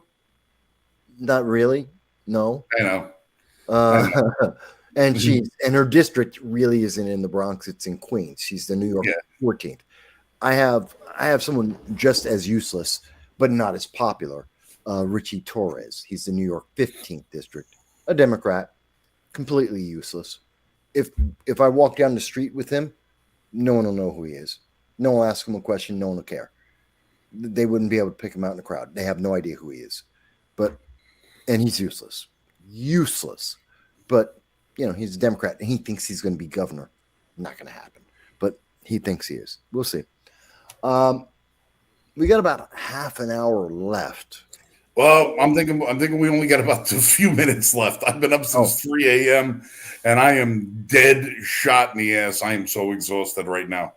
Not really. No.
I know.
And her district really isn't in the Bronx. It's in Queens. She's the New York 14th. I have someone just as useless, but not as popular. Richie Torres. He's the New York 15th district, a Democrat, completely useless. If I walk down the street with him, no one will know who he is. No one will ask him a question. No one will care. They wouldn't be able to pick him out in the crowd. They have no idea who he is. And he's useless. But, he's a Democrat and he thinks he's going to be governor. Not going to happen. But He thinks he is. We'll see. We got about half an hour left.
Well, I'm thinking we only got about a few minutes left. I've been up since 3 a.m. and I am dead shot in the ass. I am so exhausted right now.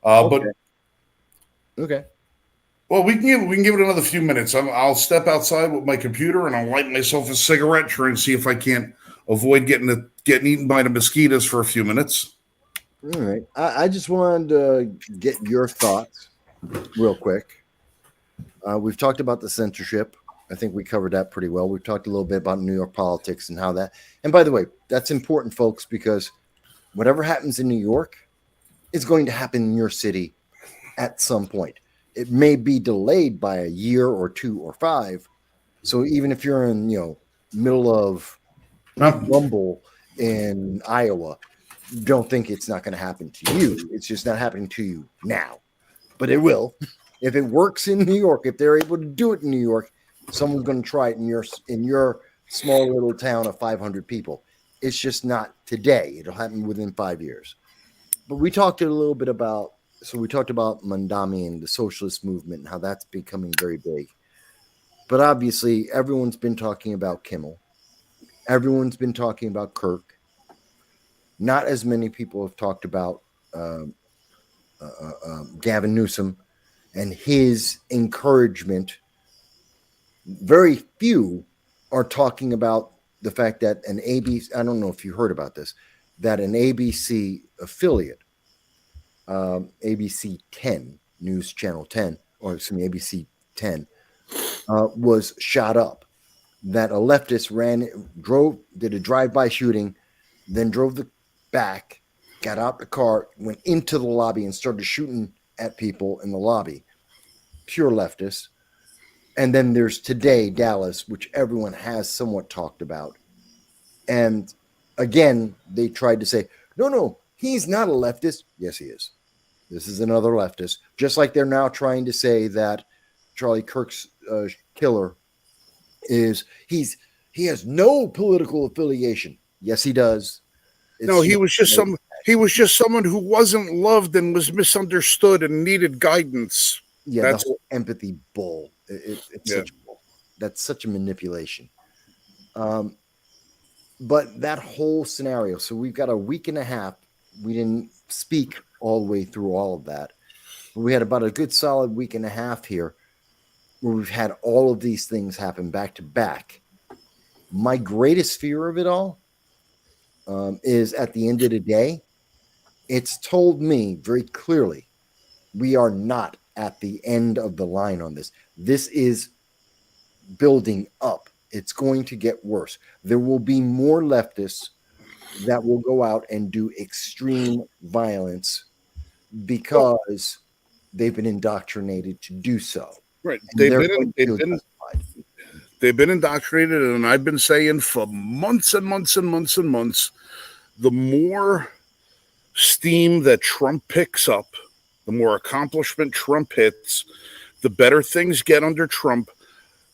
Okay.
Well, we can give it another few minutes. I'll step outside with my computer and I'll light myself a cigarette, try and see if I can't avoid getting eaten by the mosquitoes for a few minutes.
All right. I just wanted to get your thoughts real quick. We've talked about the censorship. I think we covered that pretty well. We've talked a little bit about New York politics and how that. And by the way, that's important, folks, because whatever happens in New York is going to happen in your city at some point. It may be delayed by a year or 2 or 5. So even if you're in, middle of Rumble in Iowa, don't think it's not going to happen to you. It's just not happening to you now, but it will. If it works in New York, if they're able to do it in New York, someone's going to try it in your small little town of 500 people. It's just not today. It'll happen within 5 years. But we talked a little bit about. So we talked about Mamdani and the socialist movement and how that's becoming very big. But obviously, everyone's been talking about Kimmel. Everyone's been talking about Kirk. Not as many people have talked about Gavin Newsom and his encouragement. Very few are talking about the fact that an ABC, I don't know if you heard about this, that an ABC affiliate, ABC 10, News Channel 10, or excuse me, ABC 10, was shot up. That a leftist did a drive-by shooting, then drove back, got out the car, went into the lobby and started shooting at people in the lobby. Pure leftist. And then there's Today Dallas, which everyone has somewhat talked about. And again, they tried to say, no, he's not a leftist. Yes, he is. This is another leftist. Just like they're now trying to say that Charlie Kirk's killer he has no political affiliation. Yes, he does.
He was just someone who wasn't loved and was misunderstood and needed guidance.
Yeah, that's the whole empathy bull. It's such bull. That's such a manipulation. But that whole scenario. So we've got a week and a half. We didn't speak all the way through all of that. But we had about a good solid week and a half here where we've had all of these things happen back to back. My greatest fear of it all is at the end of the day, it's told me very clearly, we are not at the end of the line on this. This is building up. It's going to get worse. There will be more leftists that will go out and do extreme violence because they've been indoctrinated to do so.
Right. They've been indoctrinated, and I've been saying for months and months and months and months, the more steam that Trump picks up, the more accomplishment Trump hits, the better things get under Trump,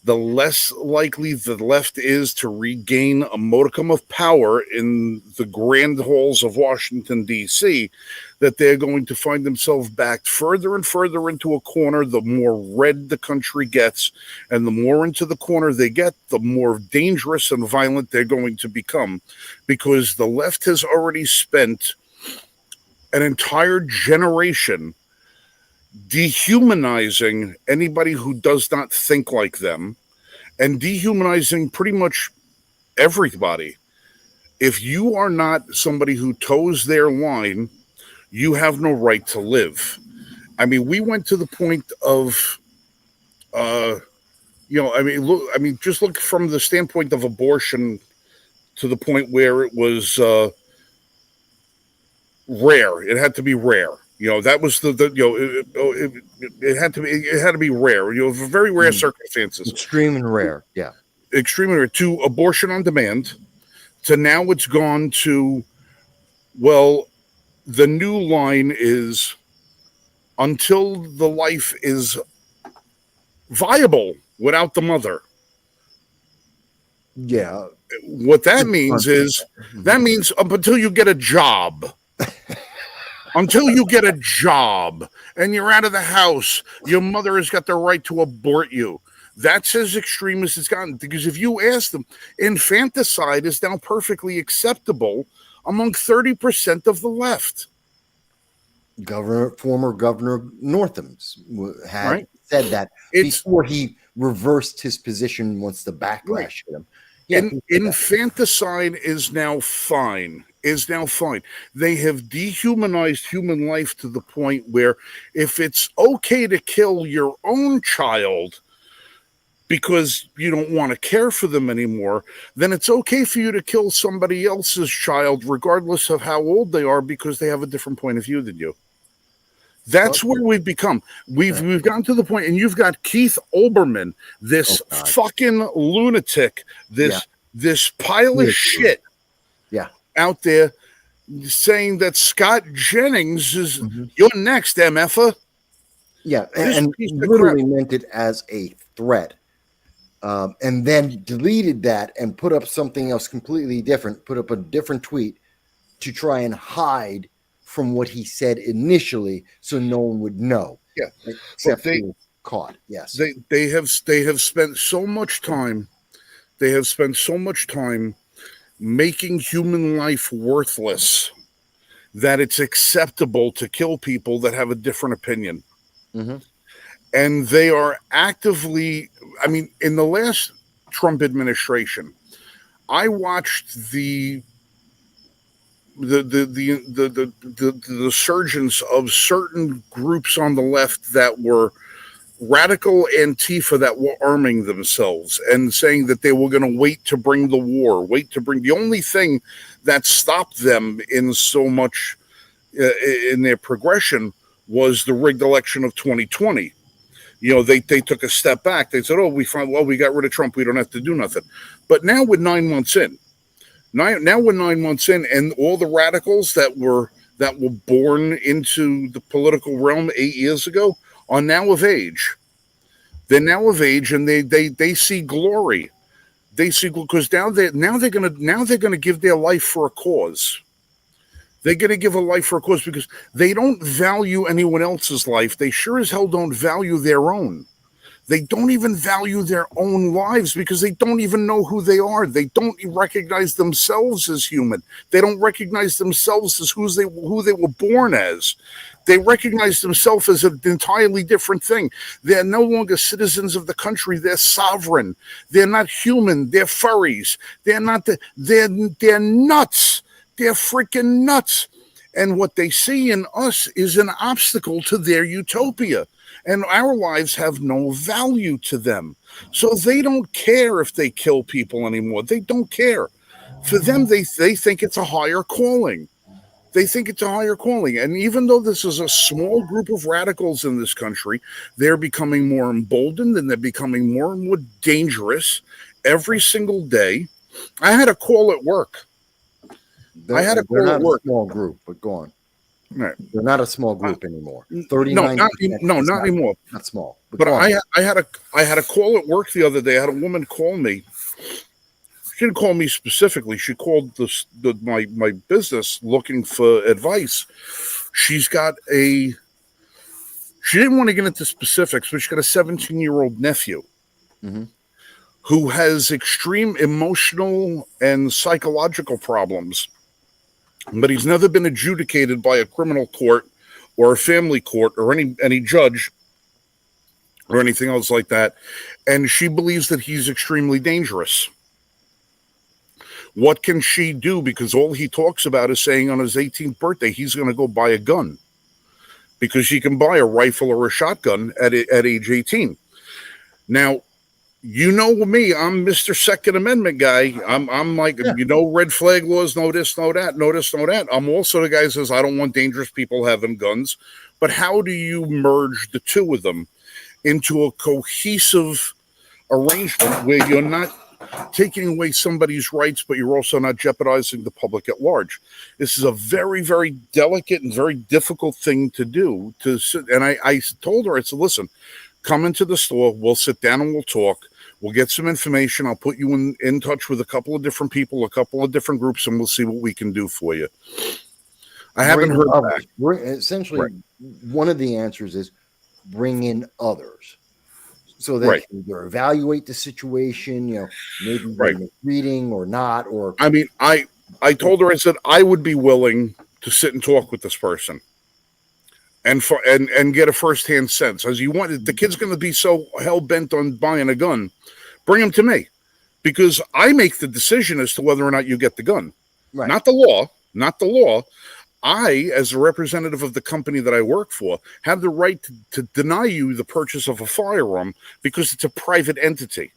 the less likely the left is to regain a modicum of power in the grand halls of Washington, D.C., that they're going to find themselves backed further and further into a corner. The more red the country gets, and the more into the corner they get, the more dangerous and violent they're going to become, because the left has already spent an entire generation dehumanizing anybody who does not think like them and dehumanizing pretty much everybody. If you are not somebody who toes their line, you have no right to live. I mean, we went to the point of, just look from the standpoint of abortion to the point where it was rare. It had to be rare. That was it had to be rare. Very rare circumstances.
Extreme and rare. Yeah.
Extremely rare. To abortion on demand, to now it's gone to, well, the new line is until the life is viable without the mother.
Yeah.
What that means is, that means up until you get a job. Until you get a job and you're out of the house, your mother has got the right to abort you. That's as extreme as it's gotten. Because if you ask them, infanticide is now perfectly acceptable among 30% of the left.
Former Governor Northam had
Right.
said that before he reversed his position once the backlash hit him. Yeah,
infanticide is now fine. They have dehumanized human life to the point where if it's okay to kill your own child because you don't want to care for them anymore, then it's okay for you to kill somebody else's child regardless of how old they are because they have a different point of view than you. That's where we've become. We've gotten to the point, and you've got Keith Olbermann, this fucking lunatic, this pile of shit, out there saying that Scott Jennings is you're next, MFA.
Yeah, and literally meant it as a threat, and then deleted that and put up something else completely different. Put up a different tweet to try and hide from what he said initially, so no one would know.
Yeah,
except they caught. Yes,
they have spent so much time. They have spent so much time making human life worthless that it's acceptable to kill people that have a different opinion. And they are actively. I mean, in the last Trump administration, I watched the surgence of certain groups on the left that were radical Antifa that were arming themselves and saying that they were going to wait to bring the war, the only thing that stopped them in so much in their progression was the rigged election of 2020. You know, they took a step back. They said, we got rid of Trump. We don't have to do nothing. But now we're 9 months in. Now we're 9 months in, and all the radicals that were born into the political realm 8 years ago are now of age. They're now of age, and they see glory. They see, because now they're gonna give their life for a cause. They're gonna give a life for a cause because they don't value anyone else's life. They sure as hell don't value their own. They don't even value their own lives because they don't even know who they are. They don't recognize themselves as human. They don't recognize themselves as who they were born as. They recognize themselves as an entirely different thing. They're no longer citizens of the country. They're sovereign. They're not human. They're furries. They're not. They're nuts. They're freaking nuts. And what they see in us is an obstacle to their utopia. And our lives have no value to them. So they don't care if they kill people anymore. They don't care. For them, they think it's a higher calling. They think it's a higher calling. And even though this is a small group of radicals in this country, they're becoming more emboldened and they're becoming more and more dangerous every single day. I had a call at work.
They're not a small group, but go on.
Right.
They're not a small group anymore. 39.
Not anymore.
Not small.
But I had a call at work the other day. I had a woman call me. She didn't call me specifically. She called my business looking for advice. She didn't want to get into specifics, but she's got a 17-year-old nephew who has extreme emotional and psychological problems. But he's never been adjudicated by a criminal court or a family court or any judge or anything else like that. And she believes that he's extremely dangerous. What can she do? Because all he talks about is saying on his 18th birthday, he's going to go buy a gun because she can buy a rifle or a shotgun at age 18. Now, you know me, I'm Mr. Second Amendment guy. I'm like, red flag laws, no this, no that, no this, no that. I'm also the guy who says I don't want dangerous people having guns. But how do you merge the two of them into a cohesive arrangement where you're not taking away somebody's rights, but you're also not jeopardizing the public at large? This is a very, very delicate and very difficult thing to do. And I told her, I said, listen, come into the store, we'll sit down and we'll talk. We'll get some information. I'll put you in touch with a couple of different people, a couple of different groups, and we'll see what we can do for you. I haven't heard
others.
back.
Essentially,
Right.
one of the answers is bring in others, so they
Right.
can either evaluate the situation, maybe
Right.
reading or not, or
I mean, I told her, I said I would be willing to sit and talk with this person and get a firsthand sense. As you want, the kid's going to be so hell bent on buying a gun, bring him to me, because I make the decision as to whether or not you get the gun,
right.
not the law, not the law. I, as a representative of the company that I work for, have the right to deny you the purchase of a firearm because it's a private entity.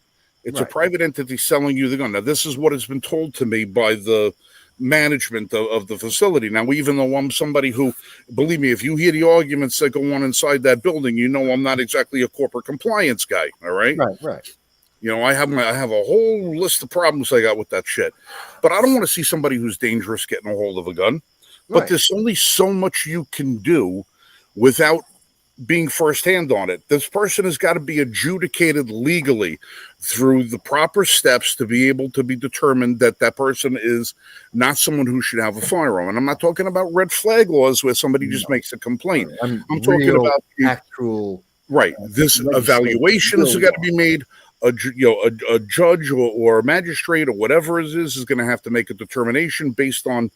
It's a private entity selling you the gun. Now, this is what has been told to me by the management of the facility. Now, even though I'm somebody who, believe me, if you hear the arguments that go on inside that building, you know I'm not exactly a corporate compliance guy. All right.
Right.
I have a whole list of problems I got with that shit. But I don't want to see somebody who's dangerous getting a hold of a gun. But there's only so much you can do without being firsthand on it. This person has got to be adjudicated legally through the proper steps to be able to be determined that that person is not someone who should have a firearm. And I'm not talking about red flag laws where somebody just makes a complaint. I'm talking about
actual
this evaluation has got to be made. A judge or a magistrate or whatever it is going to have to make a determination based on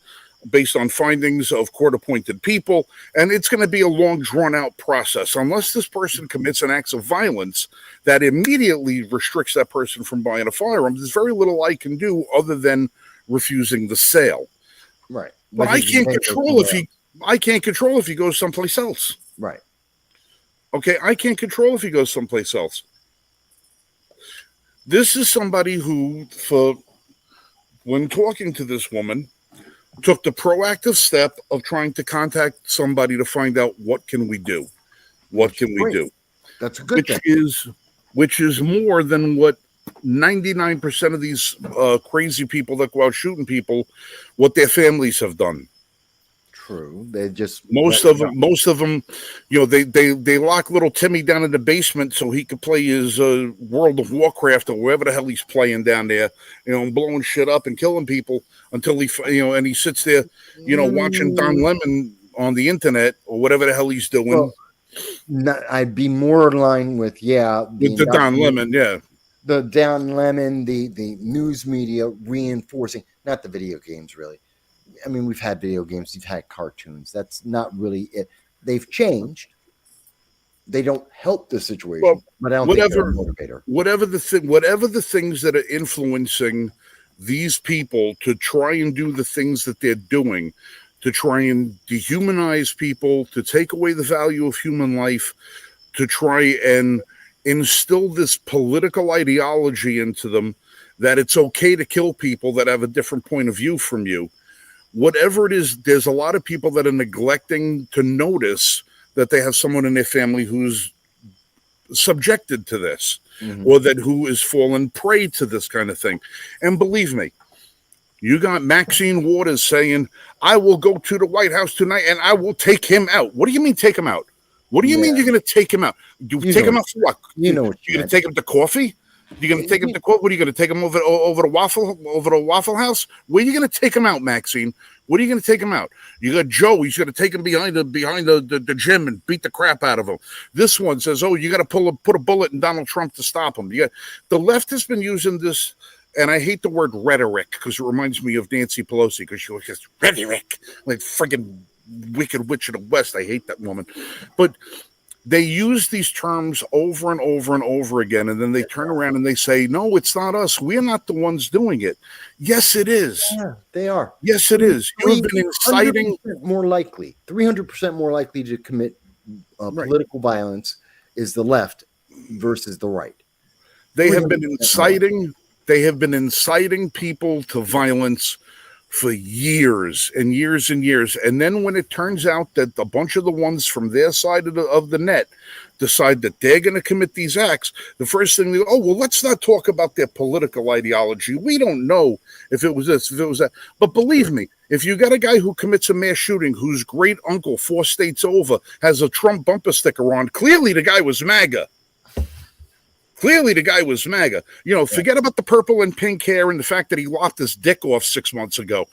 findings of court-appointed people, and it's going to be a long, drawn-out process. Unless this person commits an act of violence that immediately restricts that person from buying a firearm, there's very little I can do other than refusing the sale.
Right.
But I can't control if he goes someplace else.
Right.
Okay, I can't control if he goes someplace else. This is somebody who, when talking to this woman, took the proactive step of trying to contact somebody to find out what can we do. What can we do?
That's a good thing.
Which is more than what 99% of these crazy people that go out shooting people, what their families have done.
True. They just
most of them, they lock little Timmy down in the basement so he could play his World of Warcraft or wherever the hell he's playing down there, blowing shit up and killing people until and he sits there, watching Don Lemon on the internet or whatever the hell he's doing.
Well, I'd be more in line with
the Don Lemon,
the Don Lemon, the news media reinforcing, not the video games really. I mean, we've had video games, we've had cartoons. That's not really it. They've changed. They don't help the situation, but I don't think they're a motivator.
Whatever the things that are influencing these people to try and do the things that they're doing, to try and dehumanize people, to take away the value of human life, to try and instill this political ideology into them that it's okay to kill people that have a different point of view from you. Whatever it is, there's a lot of people that are neglecting to notice that they have someone in their family who's subjected to this, or that who is fallen prey to this kind of thing. And believe me, you got Maxine Waters saying, I will go to the White House tonight and I will take him out. What do you mean take him out? What do you mean you're going to take him out? You take him out for what? You're going to take him to coffee? You're going to take him to court? What are you going to take him over to Waffle House? Where are you going to take him out, Maxine? What are you going to take him out? You got Joe. He's going to take him behind the gym and beat the crap out of him. This one says, "Oh, you got to put a bullet in Donald Trump to stop him." The left has been using this, and I hate the word rhetoric because it reminds me of Nancy Pelosi because she always says rhetoric, like friggin' Wicked Witch of the West. I hate that woman, but they use these terms over and over and over again, and then they turn around and they say, no, it's not us. We're not the ones doing it. Yes, it is.
Yeah, they are.
Yes, it is. You've been inciting.
300% more likely to commit political violence is the left versus the right.
They have been inciting people to violence for years and years and years. And then when it turns out that a bunch of the ones from their side of the net decide that they're going to commit these acts, the first thing they go, oh, well, let's not talk about their political ideology. We don't know if it was this, if it was that. But believe me, if you got a guy who commits a mass shooting whose great uncle 4 states over has a Trump bumper sticker on, clearly the guy was MAGA. Clearly, the guy was MAGA. Forget about the purple and pink hair and the fact that he lopped his dick off 6 months ago.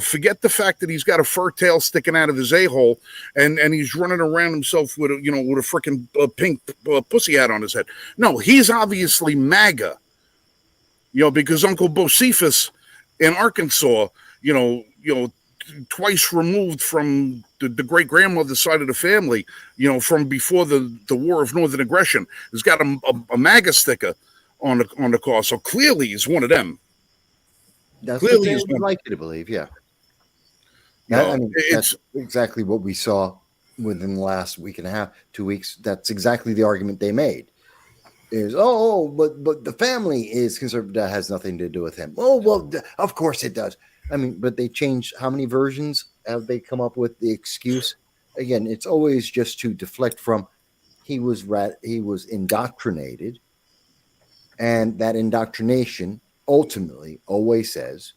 Forget the fact that he's got a fur tail sticking out of his a-hole and he's running around himself with a freaking pink pussy hat on his head. No, he's obviously MAGA. Because Uncle Bocephus in Arkansas, twice removed from the great grandmother's side of the family, from before the War of Northern Aggression, has got a MAGA sticker on the car. So clearly he's one of them.
That's clearly what they would like you to believe, yeah. That's exactly what we saw within the last week and a half, 2 weeks. That's exactly the argument they made. Is but the family is conservative. That has nothing to do with him. Oh, well, of course it does. But they changed. How many versions have they come up with the excuse? Again, it's always just to deflect from he was indoctrinated, and that indoctrination ultimately always says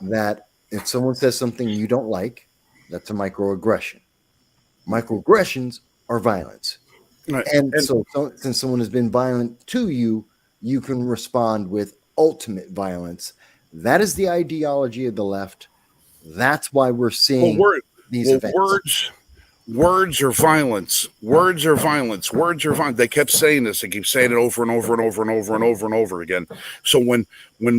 that if someone says something you don't like, that's a microaggression. Microaggressions are violence. Right. And so since someone has been violent to you, you can respond with ultimate violence. That is the ideology of the left. That's why we're seeing these events.
Words are violence. Words are violence. Words are violence. They kept saying this. They keep saying it over and over and over and over and over and over again. So when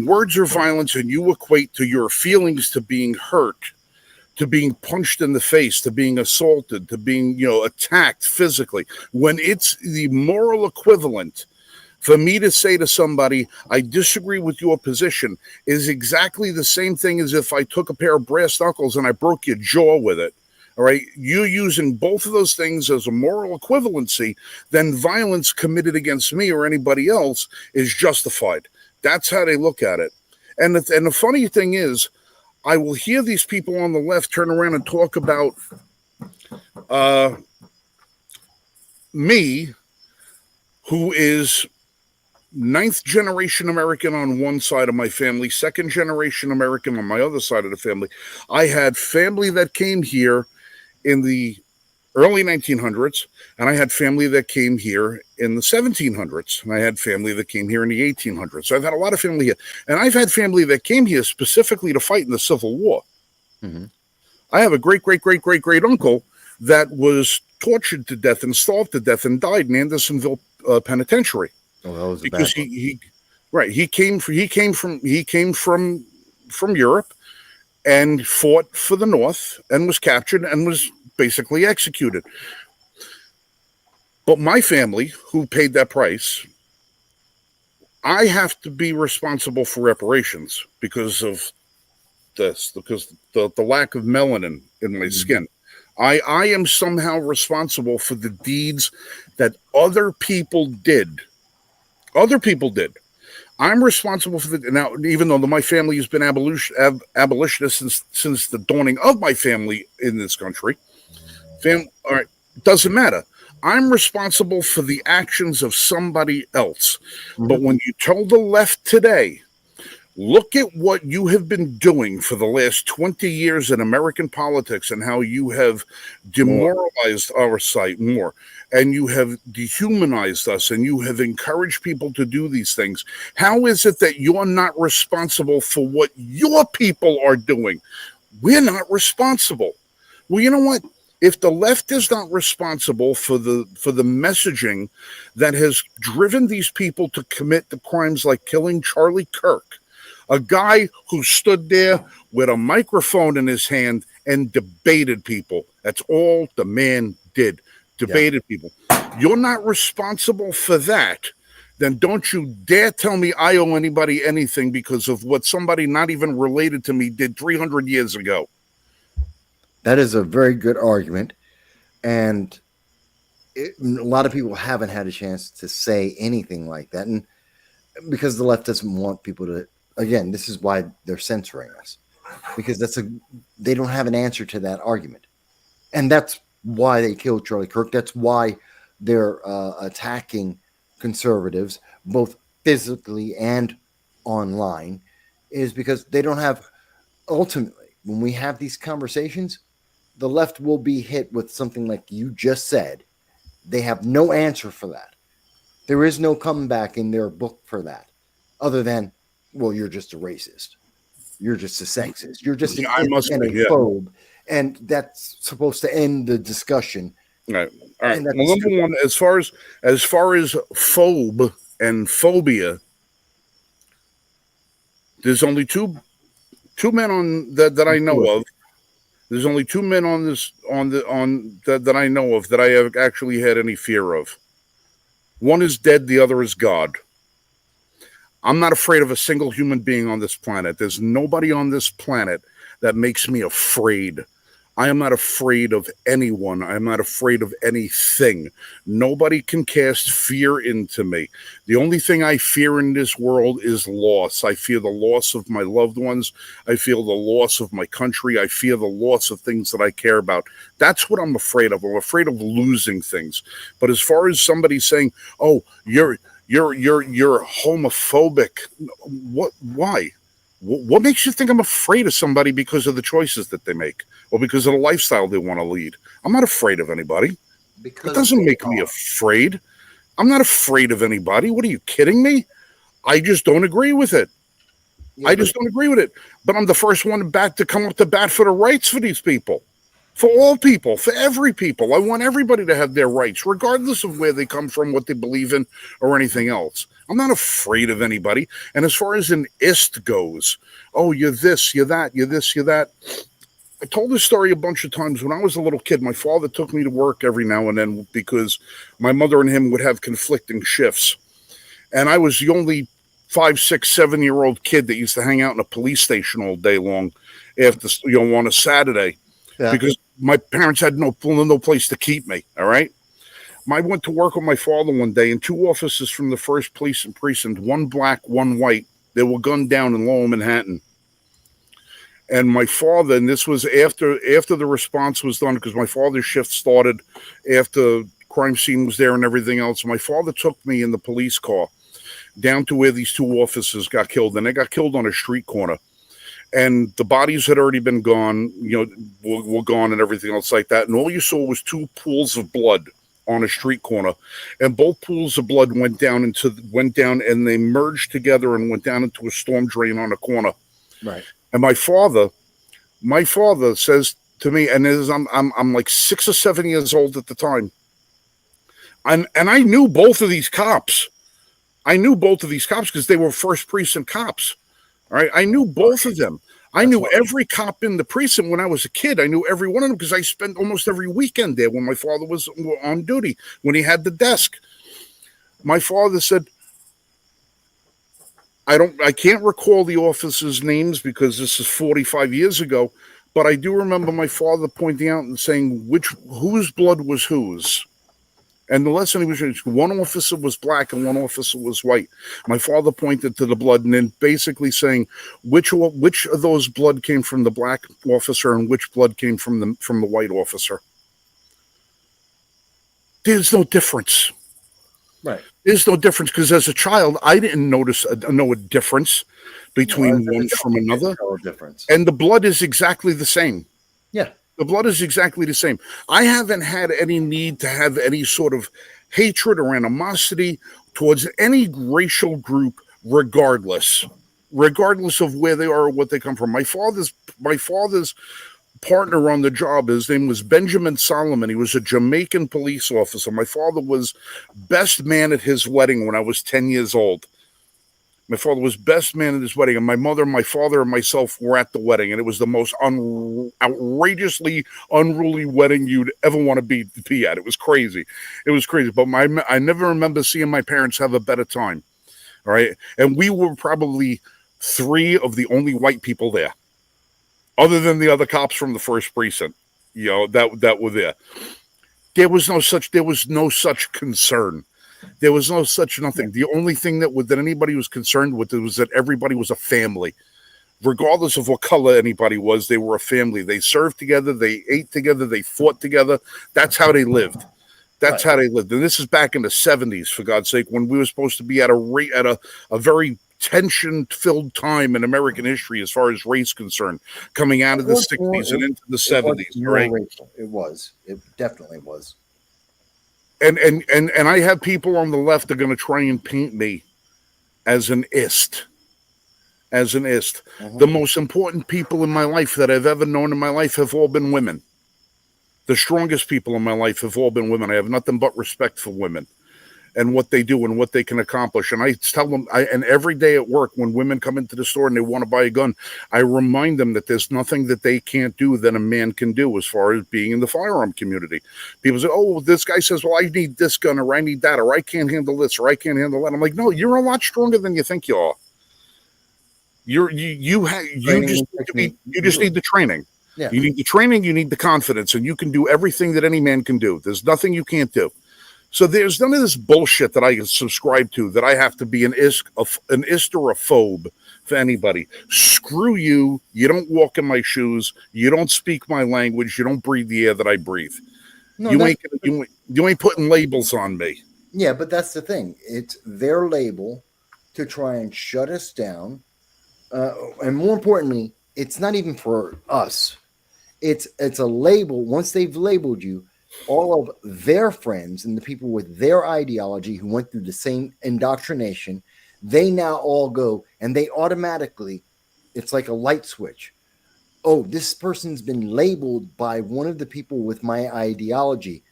words are violence and you equate to your feelings to being hurt, to being punched in the face, to being assaulted, to being, attacked physically, when it's the moral equivalent for me to say to somebody, I disagree with your position, is exactly the same thing as if I took a pair of brass knuckles and I broke your jaw with it. All right. You using both of those things as a moral equivalency, then violence committed against me or anybody else is justified. That's how they look at it. And the funny thing is, I will hear these people on the left turn around and talk about me, who is 9th generation American on one side of my family, 2nd generation American on my other side of the family. I had family that came here in the early 1900s, and I had family that came here in the 1700s, and I had family that came here in the 1800s. So I've had a lot of family here, and I've had family that came here specifically to fight in the Civil War. Mm-hmm. I have a great uncle that was tortured to death and starved to death and died in Andersonville Penitentiary.
Oh, that was
because he came from Europe and fought for the North and was captured and was basically executed. But my family, who paid that price, I have to be responsible for reparations because of this, because the lack of melanin in my skin. I am somehow responsible for the deeds that other people did. Other people did. I'm responsible for now, even though my family has been abolitionist since the dawning of my family in this country. All right, doesn't matter. I'm responsible for the actions of somebody else. Mm-hmm. But when you tell the left today, look at what you have been doing for the last 20 years in American politics and how you have demoralized our site more, and you have dehumanized us, and you have encouraged people to do these things. How is it that you're not responsible for what your people are doing? We're not responsible. Well, you know what? If the left is not responsible for the messaging that has driven these people to commit the crimes like killing Charlie Kirk, a guy who stood there with a microphone in his hand and debated people. That's all the man did. Debated people. You're not responsible for that. Then don't you dare tell me I owe anybody anything because of what somebody not even related to me did 300 years ago.
That is a very good argument. And a lot of people haven't had a chance to say anything like that. And because the left doesn't want people to, again, this is why they're censoring us, because they don't have an answer to that argument. And that's why they killed Charlie Kirk. That's why they're attacking conservatives, both physically and online, is because they don't have, ultimately, when we have these conversations, the left will be hit with something like you just said. They have no answer for that. There is no comeback in their book for that, other than, well, you're just a racist. You're just a sexist. You're just an
I
it
must
and
be,
a
yeah.
phobe. And that's supposed to end the discussion.
All right. All right.
And that's
Well, number one, as far as phobe and phobia, there's only two men on that I know of. There's only two men on this on that I know of that I have actually had any fear of. One is dead, the other is God. I'm not afraid of a single human being on this planet. There's nobody on this planet that makes me afraid. I am not afraid of anyone. I am not afraid of anything. Nobody can cast fear into me. The only thing I fear in this world is loss. I fear the loss of my loved ones. I feel the loss of my country. I fear the loss of things that I care about. That's what I'm afraid of. I'm afraid of losing things. But as far as somebody saying, "Oh, you're homophobic," what? Why? What makes you think I'm afraid of somebody because of the choices that they make or because of the lifestyle they want to lead? I'm not afraid of anybody. It doesn't make me afraid. I'm not afraid of anybody. What are you kidding me? I just don't agree with it. I just don't agree with it. But I'm the first one to come up to bat for the rights for these people. For all people, for every people. I want everybody to have their rights, regardless of where they come from, what they believe in, or anything else. I'm not afraid of anybody. And as far as an ist goes, oh, you're this, you're that, you're this, you're that. I told this story a bunch of times. When I was a little kid, my father took me to work every now and then because my mother and him would have conflicting shifts. And I was the only 5, 6, 7-year-old kid that used to hang out in a police station all day long after, on a Saturday. Yeah. Because my parents had no place to keep me, all right? I went to work with my father one day, and two officers from the 1st Police Precinct, one black, one white, they were gunned down in Lower Manhattan. And my father, and this was after the response was done, because my father's shift started after crime scene was there and everything else. My father took me in the police car down to where these two officers got killed, and they got killed on a street corner. And the bodies had already been gone, were gone and everything else like that. And all you saw was two pools of blood on a street corner. And both pools of blood went down and they merged together and went down into a storm drain on a corner.
Right.
And my father says to me, and I'm like 6 or 7 years old at the time. And I knew both of these cops. I knew both of these cops because they were 1st Precinct cops. All right. I knew both of them. I knew every cop in the precinct when I was a kid. I knew every one of them because I spent almost every weekend there when my father was on duty, when he had the desk. My father said, I can't recall the officers' names because this is 45 years ago, but I do remember my father pointing out and saying whose blood was whose. And the lesson he was saying, one officer was black and one officer was white. My father pointed to the blood and then basically saying which of those blood came from the black officer and which blood came from the white officer. There's no difference.
Right.
There's no difference because as a child, I didn't know a difference between one from another. And the blood is exactly the same.
Yeah.
The blood is exactly the same. I haven't had any need to have any sort of hatred or animosity towards any racial group, regardless of where they are or what they come from. My father's partner on the job, his name was Benjamin Solomon. He was a Jamaican police officer. My father was best man at his wedding when I was 10 years old. My father was best man at his wedding, and my mother, my father, and myself were at the wedding, and it was the most outrageously unruly wedding you'd ever want to be at. It was crazy. It was crazy, but I never remember seeing my parents have a better time, all right? And we were probably 3 of the only white people there, other than the other cops from the 1st Precinct, that were there. There was no such concern. There was no such nothing. The only thing that anybody was concerned with was that everybody was a family. Regardless of what color anybody was, they were a family. They served together. They ate together. They fought together. That's how they lived. How they lived. And this is back in the 70s, for God's sake, when we were supposed to be at a very tension-filled time in American history as far as race concerned, coming out of the 60s and into the 70s, right?
It was. It definitely was.
And I have people on the left that are going to try and paint me as an ist. As an ist. The most important people in my life that I've ever known in my life have all been women. The strongest people in my life have all been women. I have nothing but respect for women and what they do and what they can accomplish. And I tell them, and every day at work, when women come into the store and they want to buy a gun, I remind them that there's nothing that they can't do that a man can do as far as being in the firearm community. People say, oh, this guy says, well, I need this gun, or I need that, or I can't handle this, or I can't handle that. I'm like, no, you're a lot stronger than you think you are. You just need the training.
Yeah.
You need the training, you need the confidence, and you can do everything that any man can do. There's nothing you can't do. So there's none of this bullshit that I subscribe to, that I have to be an ist or a phobe for anybody. Screw you. You don't walk in my shoes. You don't speak my language. You don't breathe the air that I breathe. No, you ain't putting labels on me.
Yeah, but that's the thing. It's their label to try and shut us down. And more importantly, it's not even for us. It's a label. Once they've labeled you, all of their friends and the people with their ideology who went through the same indoctrination, they now all go and they automatically, it's like a light switch. Oh, this person's been labeled by one of the people with my ideology.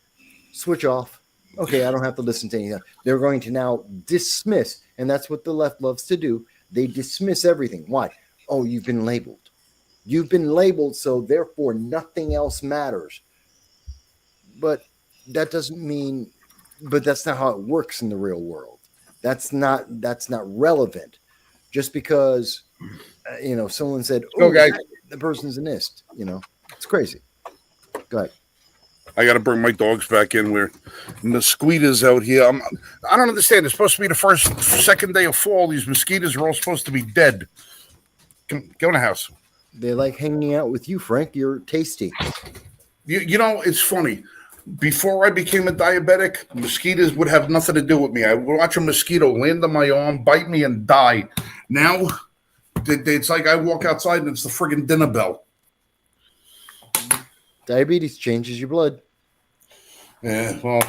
Switch off. Okay, I don't have to listen to anything. They're going to now dismiss, and that's what the left loves to do. They dismiss everything. Why? Oh, you've been labeled. You've been labeled, so therefore nothing else matters. But that doesn't mean, but that's not how it works in the real world. That's not relevant. Just because, someone said, oh, guys, the person's an ist, it's crazy. Go ahead.
I got to bring my dogs back in. We're mosquitoes out here. I don't understand. It's supposed to be the second day of fall. These mosquitoes are all supposed to be dead. Go in the house.
They like hanging out with you, Frank. You're tasty.
It's funny. Before I became a diabetic, mosquitoes would have nothing to do with me. I would watch a mosquito land on my arm, bite me, and die. Now, it's like I walk outside and it's the friggin' dinner bell.
Diabetes changes your blood.
Yeah, well,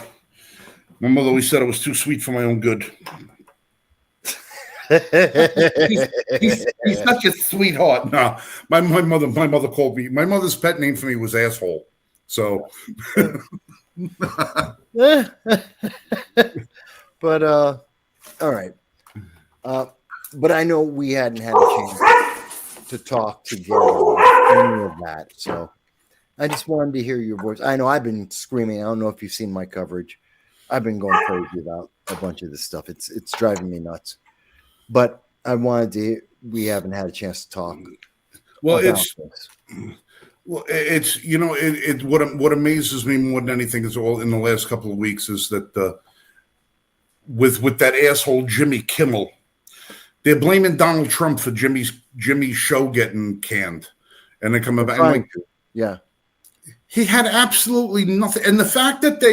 my mother always said I was too sweet for my own good. he's such a sweetheart. No, my mother called me. My mother's pet name for me was asshole. So,
but all right. But I know we hadn't had a chance to talk together any of that. So I just wanted to hear your voice. I know I've been screaming. I don't know if you've seen my coverage. I've been going crazy about a bunch of this stuff. It's driving me nuts. But I wanted to. We haven't had a chance to talk.
Well, what amazes me more than anything is all in the last couple of weeks is that with that asshole Jimmy Kimmel, they're blaming Donald Trump for Jimmy's show getting canned, and they come back. Like,
yeah,
he had absolutely nothing, and the fact that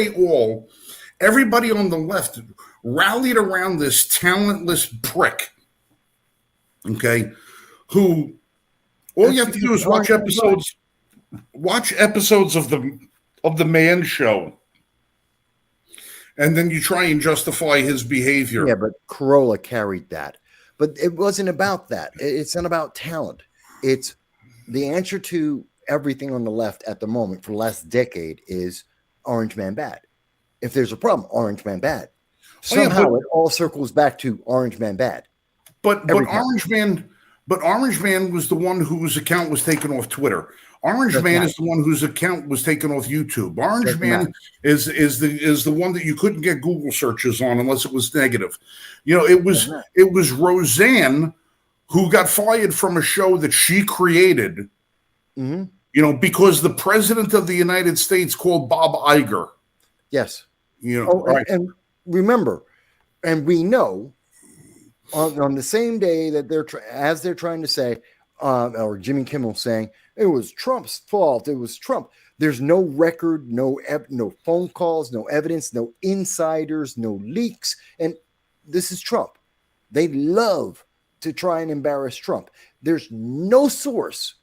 everybody on the left rallied around this talentless prick, okay, who all you have to do is watch episodes of the Man Show, and then you try and justify his behavior.
Yeah, but Corolla carried that. But it wasn't about that. It's not about talent. It's the answer to everything on the left at the moment for the last decade is Orange Man bad. If there's a problem, Orange Man bad. Somehow it all circles back to Orange Man bad.
But Orange Man was the one whose account was taken off Twitter. Orange Man is the one whose account was taken off YouTube. Orange Man is the one that you couldn't get Google searches on unless it was negative. It was Roseanne who got fired from a show that she created. Mm-hmm. Because the president of the United States called Bob Iger.
Yes.
Right.
And remember, and we know on the same day that they're trying to say, or Jimmy Kimmel saying it was Trump's fault. It was Trump. There's no record, no phone calls, no evidence, no insiders, no leaks. And this is Trump. They love to try and embarrass Trump. There's no source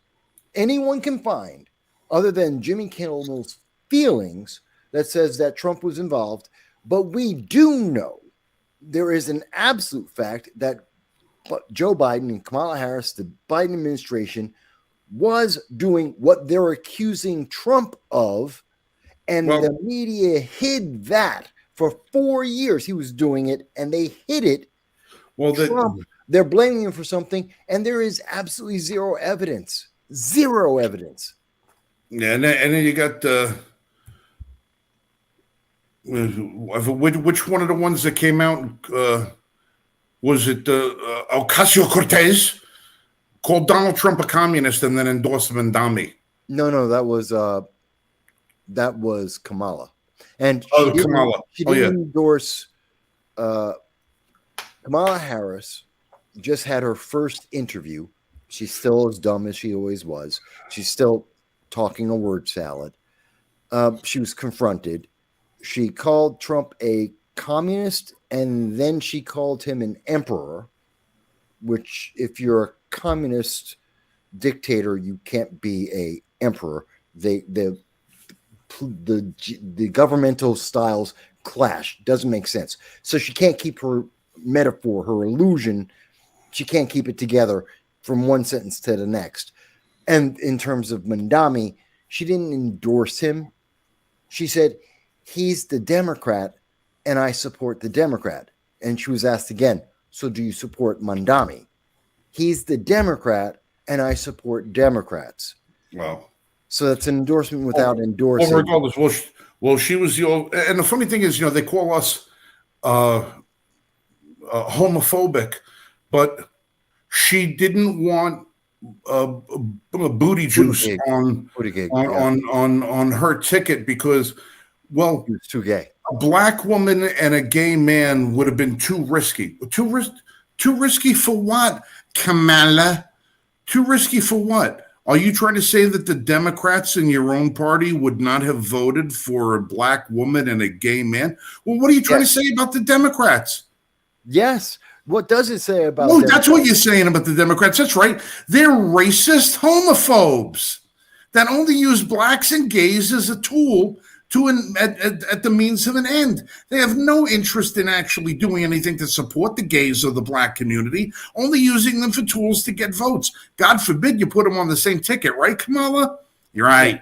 anyone can find other than Jimmy Kimmel's feelings that says that Trump was involved But we do know there is an absolute fact that Joe Biden and Kamala Harris, the Biden administration, was doing what they're accusing Trump of, and the media hid that for 4 years. He was doing it, and they hid it.
Well,
Trump, they're blaming him for something, and there is absolutely zero evidence. Zero evidence.
Yeah, and then you got which one of the ones that came out? Was it Ocasio-Cortez called Donald Trump a communist and then endorsed Mamdani?
No, that was Kamala, and she didn't endorse. Kamala Harris just had her first interview. She's still as dumb as she always was. She's still talking a word salad. She was confronted. She called Trump a communist, and then she called him an emperor, which if you're a communist dictator, you can't be a emperor. The governmental styles clash. Doesn't make sense. So she can't keep her metaphor, her illusion, she can't keep it together from one sentence to the next. And in terms of Mamdani, she didn't endorse him. She said, he's the Democrat and I support the Democrat. And she was asked again, so do you support Mamdani? He's the Democrat and I support Democrats.
Wow.
So that's an endorsement without endorsing.
Well, regardless, she was the old, and the funny thing is, they call us homophobic, but she didn't want booty juice on her ticket because, well,
he was too gay.
A black woman and a gay man would have been too risky. Too risky for what, Kamala? Too risky for what? Are you trying to say that the Democrats in your own party would not have voted for a black woman and a gay man? Well, what are you trying to say about the Democrats?
Yes. What does it say about
Democrats? That's what you're saying about the Democrats. That's right. They're racist homophobes that only use blacks and gays as a tool at the means of an end. They have no interest in actually doing anything to support the gays or the black community, only using them for tools to get votes. God forbid you put them on the same ticket, right, Kamala? You're right,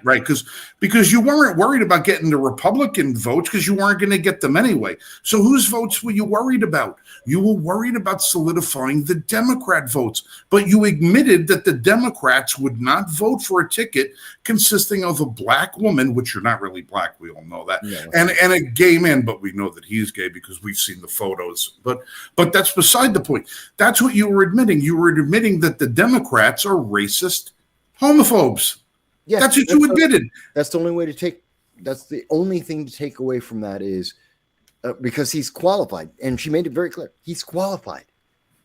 because you weren't worried about getting the Republican votes because you weren't going to get them anyway. So whose votes were you worried about? You were worried about solidifying the Democrat votes, but you admitted that the Democrats would not vote for a ticket consisting of a black woman, which you're not really black, we all know that, and a gay man, but we know that he's gay because we've seen the photos. But that's beside the point. That's what you were admitting. You were admitting that the Democrats are racist homophobes. Yes, that's what you admitted.
That's the only way to take. That's the only thing to take away from that is because he's qualified, and she made it very clear he's qualified,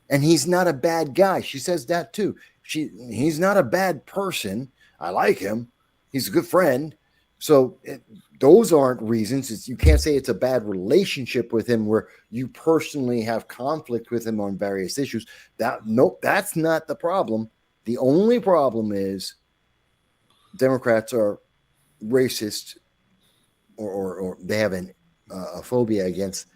and he's not a bad guy. She says that too. He's not a bad person. I like him. He's a good friend. So those aren't reasons. You can't say it's a bad relationship with him where you personally have conflict with him on various issues. That's not the problem. The only problem is Democrats are racist or they have a phobia against,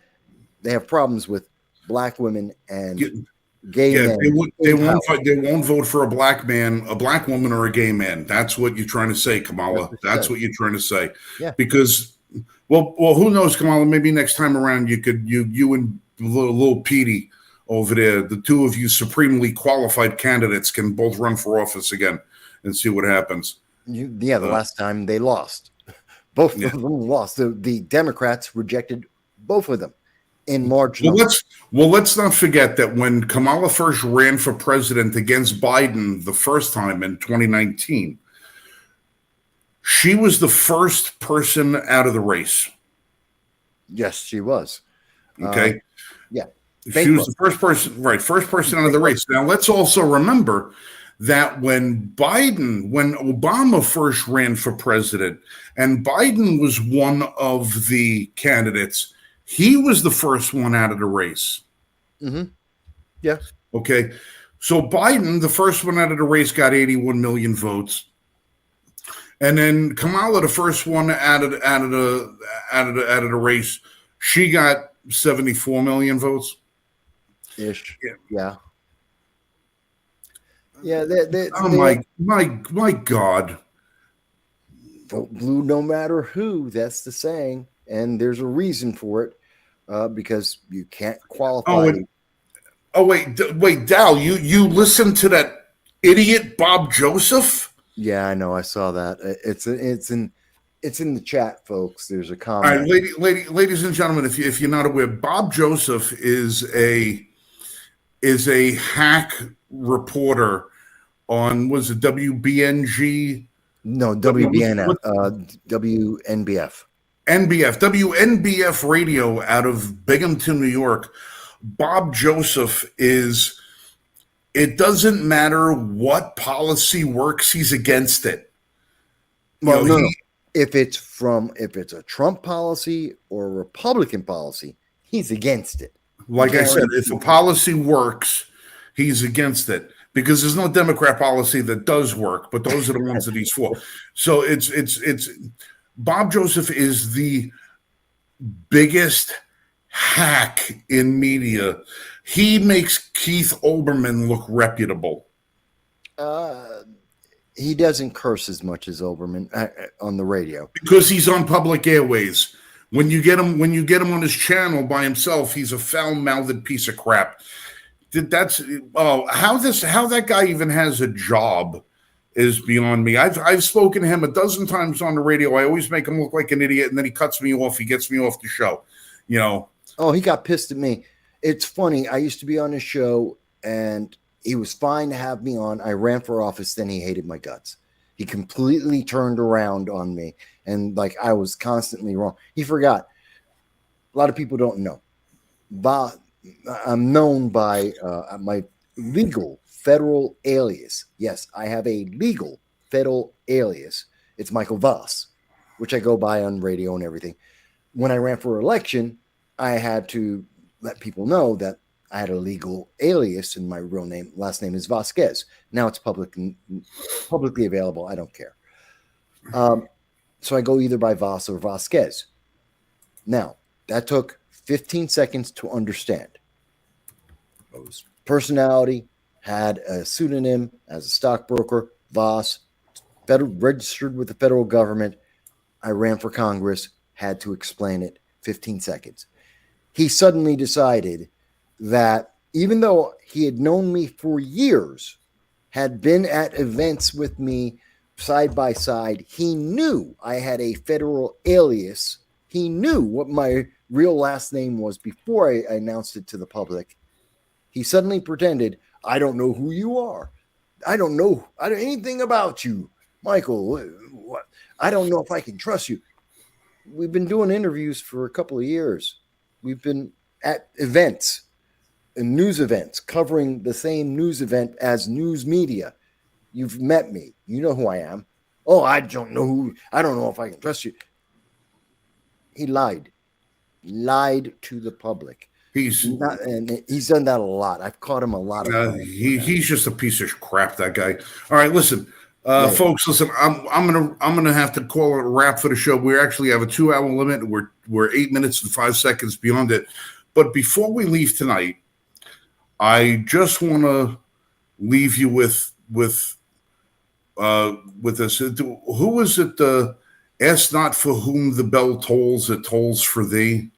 they have problems with black women and gay men.
They won't vote for a black man, a black woman, or a gay man. That's what you're trying to say, Kamala. That's what you're trying to say.
Yeah.
Because, well, who knows, Kamala? Maybe next time around you and little Petey over there, the two of you supremely qualified candidates, can both run for office again and see what happens.
The last time they lost. Both of them lost. The Democrats rejected both of them in large numbers.
Let's not forget that when Kamala first ran for president against Biden the first time in 2019, she was the first person out of the race.
Yes, she was.
Okay.
She
was the first person out of the race. Now, let's also remember that when Obama first ran for president and Biden was one of the candidates, he was the first one out of the race.
Mm-hmm. Yeah.
Okay. So Biden, the first one out of the race, got 81 million votes. And then Kamala, the first one out of the race, She got 74 million votes.
Ish.
Yeah.
Yeah. Yeah.
Oh my God.
Vote blue no matter who. That's the saying. And there's a reason for it because you can't qualify.
Wait, Dal, you listened to that idiot Bob Joseph?
Yeah, I know. I saw that. It's in the chat, folks. There's a
All
comment.
right, ladies and gentlemen, if you're not aware, Bob Joseph is a hack reporter on, was it WBNG?
No, WBNF, WNBF.
WNBF radio out of Binghamton, New York. Bob Joseph is, it doesn't matter what policy works, he's against it.
Well, no. If it's a Trump policy or a Republican policy, he's against it.
Like I said, if a policy works, he's against it, because there's no Democrat policy that does work, but those are the ones that he's for. So it's Bob Joseph is the biggest hack in media. He makes Keith Olbermann look reputable.
He doesn't curse as much as Olbermann on the radio
because he's on public airways. When you get him on his channel by himself, he's a foul-mouthed piece of crap. How that guy even has a job is beyond me. I've spoken to him a dozen times on the radio. I always make him look like an idiot, and then he cuts me off. He gets me off the show. You know.
Oh, he got pissed at me. It's funny. I used to be on his show, and he was fine to have me on. I ran for office. Then he hated my guts. He completely turned around on me, and like I was constantly wrong. He forgot. A lot of people don't know. I'm known by my legal federal alias. Yes, I have a legal federal alias. It's Michael Voss, which I go by on radio and everything. When I ran for election, I had to let people know that I had a legal alias, and my last name is Vasquez. Now it's publicly available. I don't care. So I go either by Voss or Vasquez. Now, that took 15 seconds to understand. Personality, had a pseudonym as a stockbroker, Voss, registered with the federal government. I ran for Congress, had to explain it, 15 seconds. He suddenly decided that even though he had known me for years, had been at events with me side by side, he knew I had a federal alias. He knew what my real last name was before I announced it to the public. He suddenly pretended, I don't know who you are. I don't know anything about you. Michael, what? I don't know if I can trust you. We've been doing interviews for a couple of years. We've been at events, news events, covering the same news event as news media. You've met me. You know who I am. Oh, I don't know if I can trust you. He lied to the public. He's done that a lot. I've caught him a lot of times.
He's just a piece of crap, that guy. All right, listen, folks. Listen, I'm gonna have to call it a wrap for the show. We actually have a 2-hour limit. We're 8 minutes and 5 seconds beyond it. But before we leave tonight, I just want to leave you with this. Who was it? Ask not for whom the bell tolls; it tolls for thee.